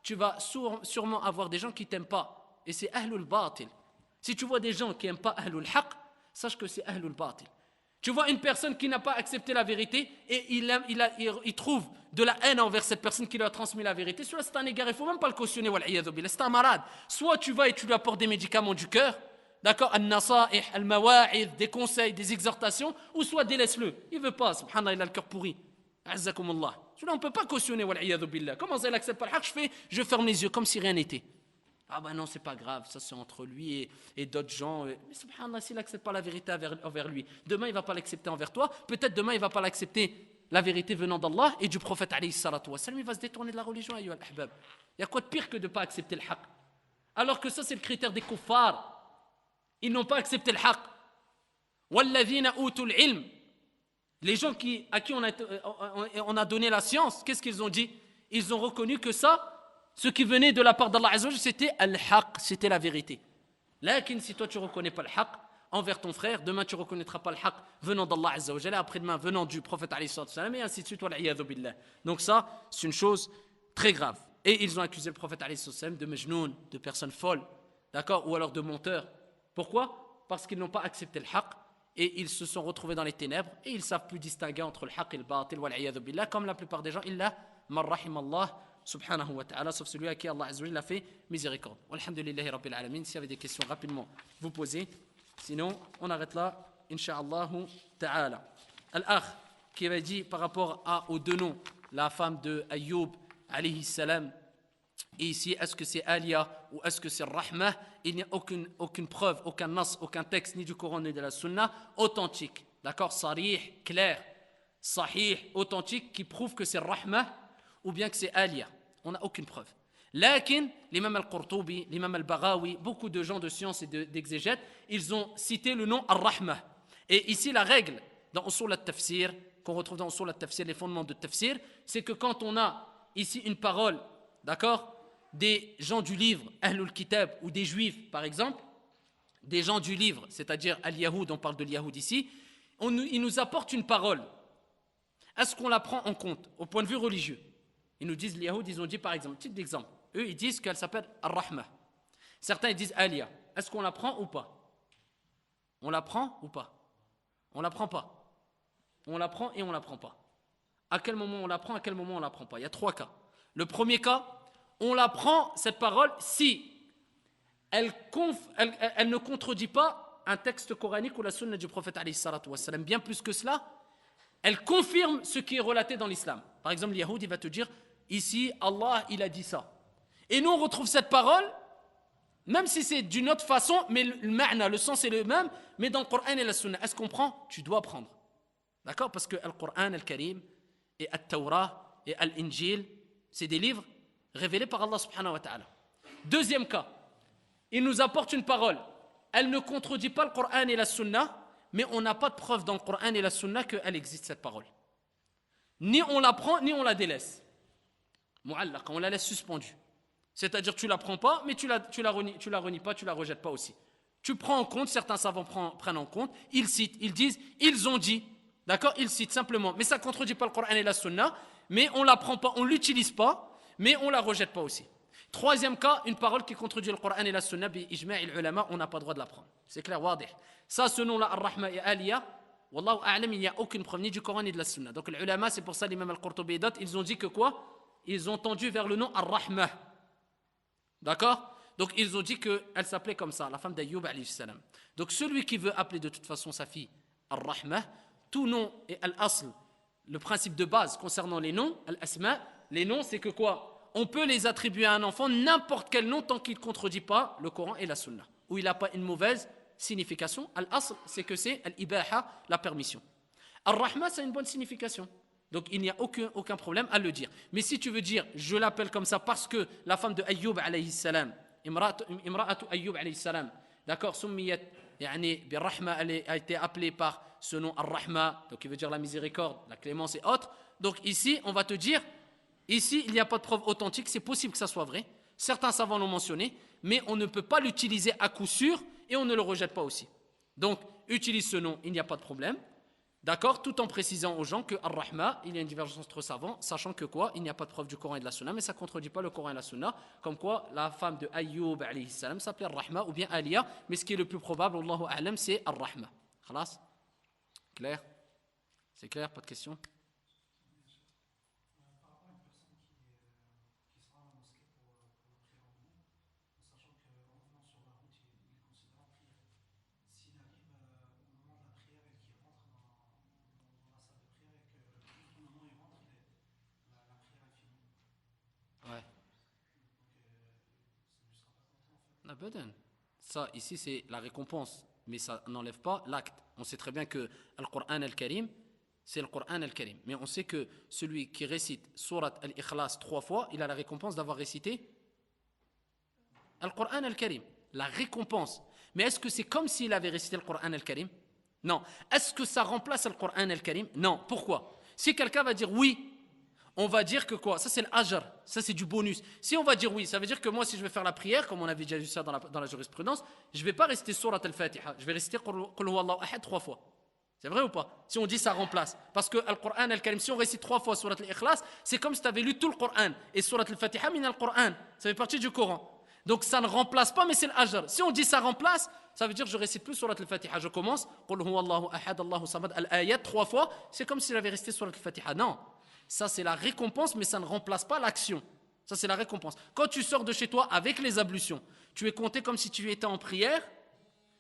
tu vas sûrement avoir des gens qui ne t'aiment pas. Et c'est ahlul batil. Si tu vois des gens qui n'aiment pas ahlul haqq, sache que c'est ahlul batil. Tu vois une personne qui n'a pas accepté la vérité et il trouve de la haine envers cette personne qui lui a transmis la vérité. Soit c'est un égard, il ne faut même pas le cautionner. C'est un malade. Soit tu vas et tu lui apportes des médicaments du cœur, d'accord, al-nasa'ih, al-mawa'id, des conseils, des exhortations, ou soit délaisse-le. Il ne veut pas, subhanallah, il a le cœur pourri. Azzakumullah. Celui-là, on ne peut pas cautionner. Comment ça, il accepte pas le haqq? Je ferme les yeux comme si rien n'était. Ah ben non, c'est pas grave, ça c'est entre lui et d'autres gens. Mais subhanallah, s'il n'accepte pas la vérité envers lui, demain il ne va pas l'accepter envers toi. Peut-être demain il ne va pas l'accepter la vérité venant d'Allah et du prophète alayhi salatu wa salam. Il va se détourner de la religion, ayyuha al-ahbab. Il y a quoi de pire que de ne pas accepter le haqq? Alors que ça c'est le critère des kuffars. Ils n'ont pas accepté le haqq. Walladhina utul ilm. Les gens à qui on a donné la science, qu'est-ce qu'ils ont dit? Ils ont reconnu que ça, ce qui venait de la part d'Allah Azza wa Jalla, c'était al-haqq, c'était la vérité. Lakin si toi tu ne reconnais pas le haqq envers ton frère, demain tu ne reconnaîtras pas le haqq venant d'Allah Azza wa Jalla, après-demain venant du prophète alayhi salam, et ainsi de suite, wal-iyadhu billah. Donc ça, c'est une chose très grave. Et ils ont accusé le prophète alayhi salam de majnoun, de personne folle, d'accord, ou alors de menteur. Pourquoi? Parce qu'ils n'ont pas accepté le haqq. Et ils se sont retrouvés dans les ténèbres et ils ne savent plus distinguer entre le haqq et le batil wal-iyadhu billah, comme la plupart des gens, illa man rahimallah subhanahu wa ta'ala, sauf celui à qui Allah azza wa jalla a fait miséricorde. Walhamdulillahi rabbil alamin. S'il y avait des questions, rapidement vous posez, sinon on arrête là, incha'Allah ta'ala. Al-akh qui avait dit par rapport aux deux noms, la femme de Ayyub alayhi salam, et ici, est-ce que c'est Alia ou est-ce que c'est Rahmah? Il n'y a aucune preuve, aucun nas, aucun texte, ni du Coran, ni de la Sunna, authentique. D'accord? Sarih, clair, sahih, authentique, qui prouve que c'est Rahmah ou bien que c'est Alia. On n'a aucune preuve. Lakin, l'imam al-Qurtubi, l'imam al-Baghawi, beaucoup de gens de science et d'exégètes, ils ont cité le nom al-Rahmah. Et ici, la règle dans Usul al-Tafsir, qu'on retrouve dans Usul al-Tafsir, les fondements de Tafsir, c'est que quand on a ici une parole, d'accord, des gens du livre, Ahlul Kitab, ou des juifs par exemple, des gens du livre, c'est-à-dire Al-Yahoud, on parle de l'Yahoud ici, ils nous apportent une parole. Est-ce qu'on la prend en compte au point de vue religieux? Ils nous disent, les Yahoud, ils ont dit par exemple, petit exemple, eux ils disent qu'elle s'appelle Ar-Rahmah. Certains ils disent Alia. Est-ce qu'on la prend ou pas? On la prend ou pas? On la prend pas. On la prend et on la prend pas. À quel moment on la prend, à quel moment on la prend pas? Il y a trois cas. Le premier cas, on la prend, cette parole, si elle ne contredit pas un texte coranique ou la sunna du prophète alayhi salatu wa salam. Bien plus que cela, elle confirme ce qui est relaté dans l'islam. Par exemple, le Yahoud, il va te dire, ici, Allah, il a dit ça. Et nous, on retrouve cette parole, même si c'est d'une autre façon, mais le ma'na, le sens est le même, mais dans le Coran et la sunna. Est-ce qu'on prend? Tu dois prendre. D'accord? Parce que le Coran, le Karim, et At-Tawrah et Al-Injil, c'est des livres révélés par Allah subhanahu wa ta'ala. Deuxième cas, il nous apporte une parole. Elle ne contredit pas le Coran et la Sunna, mais on n'a pas de preuve dans le Coran et la Sunna qu'elle existe, cette parole. Ni on la prend, ni on la délaisse. Mu'allaq, on la laisse suspendue. C'est-à-dire tu la prends pas, mais tu la renies pas, tu la rejettes pas aussi. Tu prends en compte, certains savants prennent en compte, ils citent, ils disent, ils ont dit, d'accord, ils citent simplement, mais ça ne contredit pas le Coran et la Sunna, mais on la prend pas, on l'utilise pas, mais on la rejette pas aussi. Troisième cas, une parole qui contredit le Coran et la Sunna, bi ijma' al-ulama, on n'a pas le droit de la prendre. C'est clair, wadih. Ça, ce nom-là, Ar-Rahma et Aliyah, wallahu a'lam, il n'y a aucune preuve ni du Coran ni de la Sunna. Donc les ulama, c'est pour ça l'imam al-Qurtubi et d'autres, ils ont dit que quoi? Ils ont tendu vers le nom Ar-Rahma. D'accord? Donc ils ont dit qu'elle s'appelait comme ça, la femme d'Ayyub alayhi salam. Donc celui qui veut appeler de toute façon sa fille Ar-Rahma, tout nom est Al-Asl. Le principe de base concernant les noms, Al-Asma, les noms c'est que quoi? On peut les attribuer à un enfant n'importe quel nom tant qu'il ne contredit pas le Coran et la Sunna. Ou il n'a pas une mauvaise signification. Al-Asl, c'est que c'est Al-Ibaha, la permission. Ar-Rahma, c'est une bonne signification. Donc il n'y a aucun problème à le dire. Mais si tu veux dire, je l'appelle comme ça parce que la femme de Ayyub alayhi salam, Imra'atu Ayyub alayhi salam, d'accord, Summiyat, yani, Birrahma, elle a été appelée par ce nom Ar-Rahma, donc il veut dire la miséricorde, la clémence et autres. Donc ici, on va te dire, ici, il n'y a pas de preuve authentique, c'est possible que ça soit vrai. Certains savants l'ont mentionné, mais on ne peut pas l'utiliser à coup sûr et on ne le rejette pas aussi. Donc, utilise ce nom, il n'y a pas de problème. D'accord? Tout en précisant aux gens que Ar-Rahma, il y a une divergence entre savants, sachant que quoi? Il n'y a pas de preuve du Coran et de la Sunna, mais ça ne contredit pas le Coran et la Sunna, comme quoi la femme de Ayyub alayhi salam s'appelait Ar-Rahma ou bien Aliyah, mais ce qui est le plus probable, Allahu a'lam, c'est Ar-Rahma. Khalas? Clair? C'est clair? Pas de questions? Ouais. Abadan. Ça, ici, c'est la récompense, mais ça n'enlève pas l'acte. On sait très bien que le Coran al-Karim, c'est le Coran al-Karim. Mais on sait que celui qui récite Surat al-Ikhlas 3 fois, il a la récompense d'avoir récité le Coran al-Karim. La récompense. Mais est-ce que c'est comme s'il avait récité le Coran al-Karim? Non. Est-ce que ça remplace le Coran al-Karim? Non. Pourquoi? Si quelqu'un va dire oui, on va dire que quoi? Ça c'est l'ajr, ça c'est du bonus. Si on va dire oui, ça veut dire que moi si je vais faire la prière, comme on avait déjà vu ça dans la jurisprudence, je ne vais pas réciter Surat al-Fatiha, je vais réciter Qul huwallahu ahad 3 fois. C'est vrai ou pas? Si on dit ça remplace. Parce que le Coran al-Karim, si on récite 3 fois Surat al-Ikhlas, c'est comme si tu avais lu tout le Coran. Et Surat al-Fatiha min al-Coran, ça fait partie du Coran. Donc ça ne remplace pas, mais c'est l'ajr. Si on dit ça remplace, ça veut dire que je récite plus Surat al-Fatiha. Je commence Qul huwallahu ahad, Allahu samad, al-ayat 3 fois, c'est comme si j'avais récité Surat al-Fatiha. Non. Ça, c'est la récompense, mais ça ne remplace pas l'action. Ça, c'est la récompense. Quand tu sors de chez toi avec les ablutions, tu es compté comme si tu étais en prière,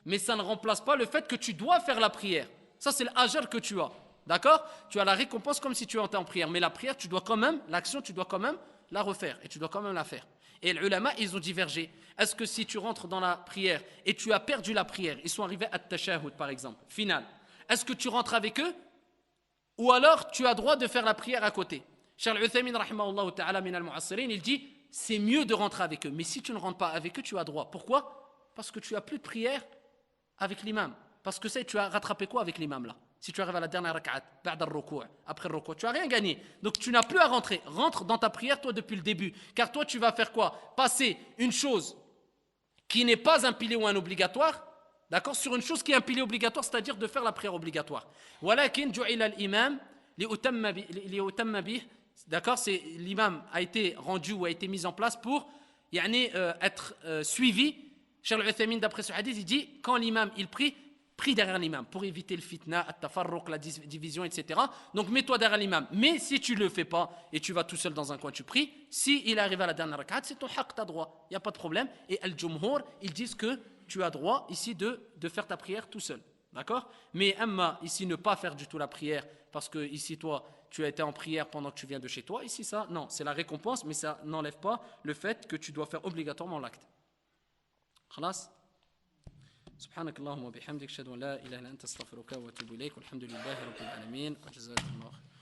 mais ça ne remplace pas le fait que tu dois faire la prière. Ça, c'est l'ajr que tu as. D'accord? Tu as la récompense comme si tu étais en prière, mais la prière, tu dois quand même, l'action, tu dois quand même la refaire, et tu dois quand même la faire. Et les ulama, ils ont divergé. Est-ce que si tu rentres dans la prière et tu as perdu la prière, ils sont arrivés à tashahhud, par exemple, final, est-ce que tu rentres avec eux? Ou alors, tu as droit de faire la prière à côté. Cheikh Al-Uthaymin, rahimahullah ta'ala, min al-mu'assirin, il dit, c'est mieux de rentrer avec eux. Mais si tu ne rentres pas avec eux, tu as droit. Pourquoi? Parce que tu as plus de prière avec l'imam. Parce que tu as rattrapé quoi avec l'imam là? Si tu arrives à la dernière rak'at, après le ruku', tu n'as rien gagné. Donc tu n'as plus à rentrer. Rentre dans ta prière, toi, depuis le début. Car toi, tu vas faire quoi? Passer une chose qui n'est pas un pilier ou un obligatoire, d'accord, sur une chose qui est un pilier obligatoire, c'est-à-dire de faire la prière obligatoire. Walakin ju'ila al-imam li'utamma bih, d'accord, c'est l'imam a été rendu ou a été mis en place pour être suivi. Cheikh Al-Uthaymin, d'après ce hadith, il dit quand l'imam il prie derrière l'imam pour éviter le fitna, at-tafarruq, la division, etc. Donc mets-toi derrière l'imam. Mais si tu ne le fais pas et tu vas tout seul dans un coin, tu pries, si il arrive à la dernière rak'at, c'est ton haqq, tu as droit. Il n'y a pas de problème. Et al-jumhur, ils disent que tu as droit ici de faire ta prière tout seul. D'accord? Mais amma, ici, ne pas faire du tout la prière, parce que ici, toi, tu as été en prière pendant que tu viens de chez toi. Ici, ça, non, c'est la récompense, mais ça n'enlève pas le fait que tu dois faire obligatoirement l'acte. Khalas? سبحانك اللهم وبحمدك اشهد ان لا اله الا انت استغفرك واتوب اليك والحمد لله رب العالمين وجزاكم الله خير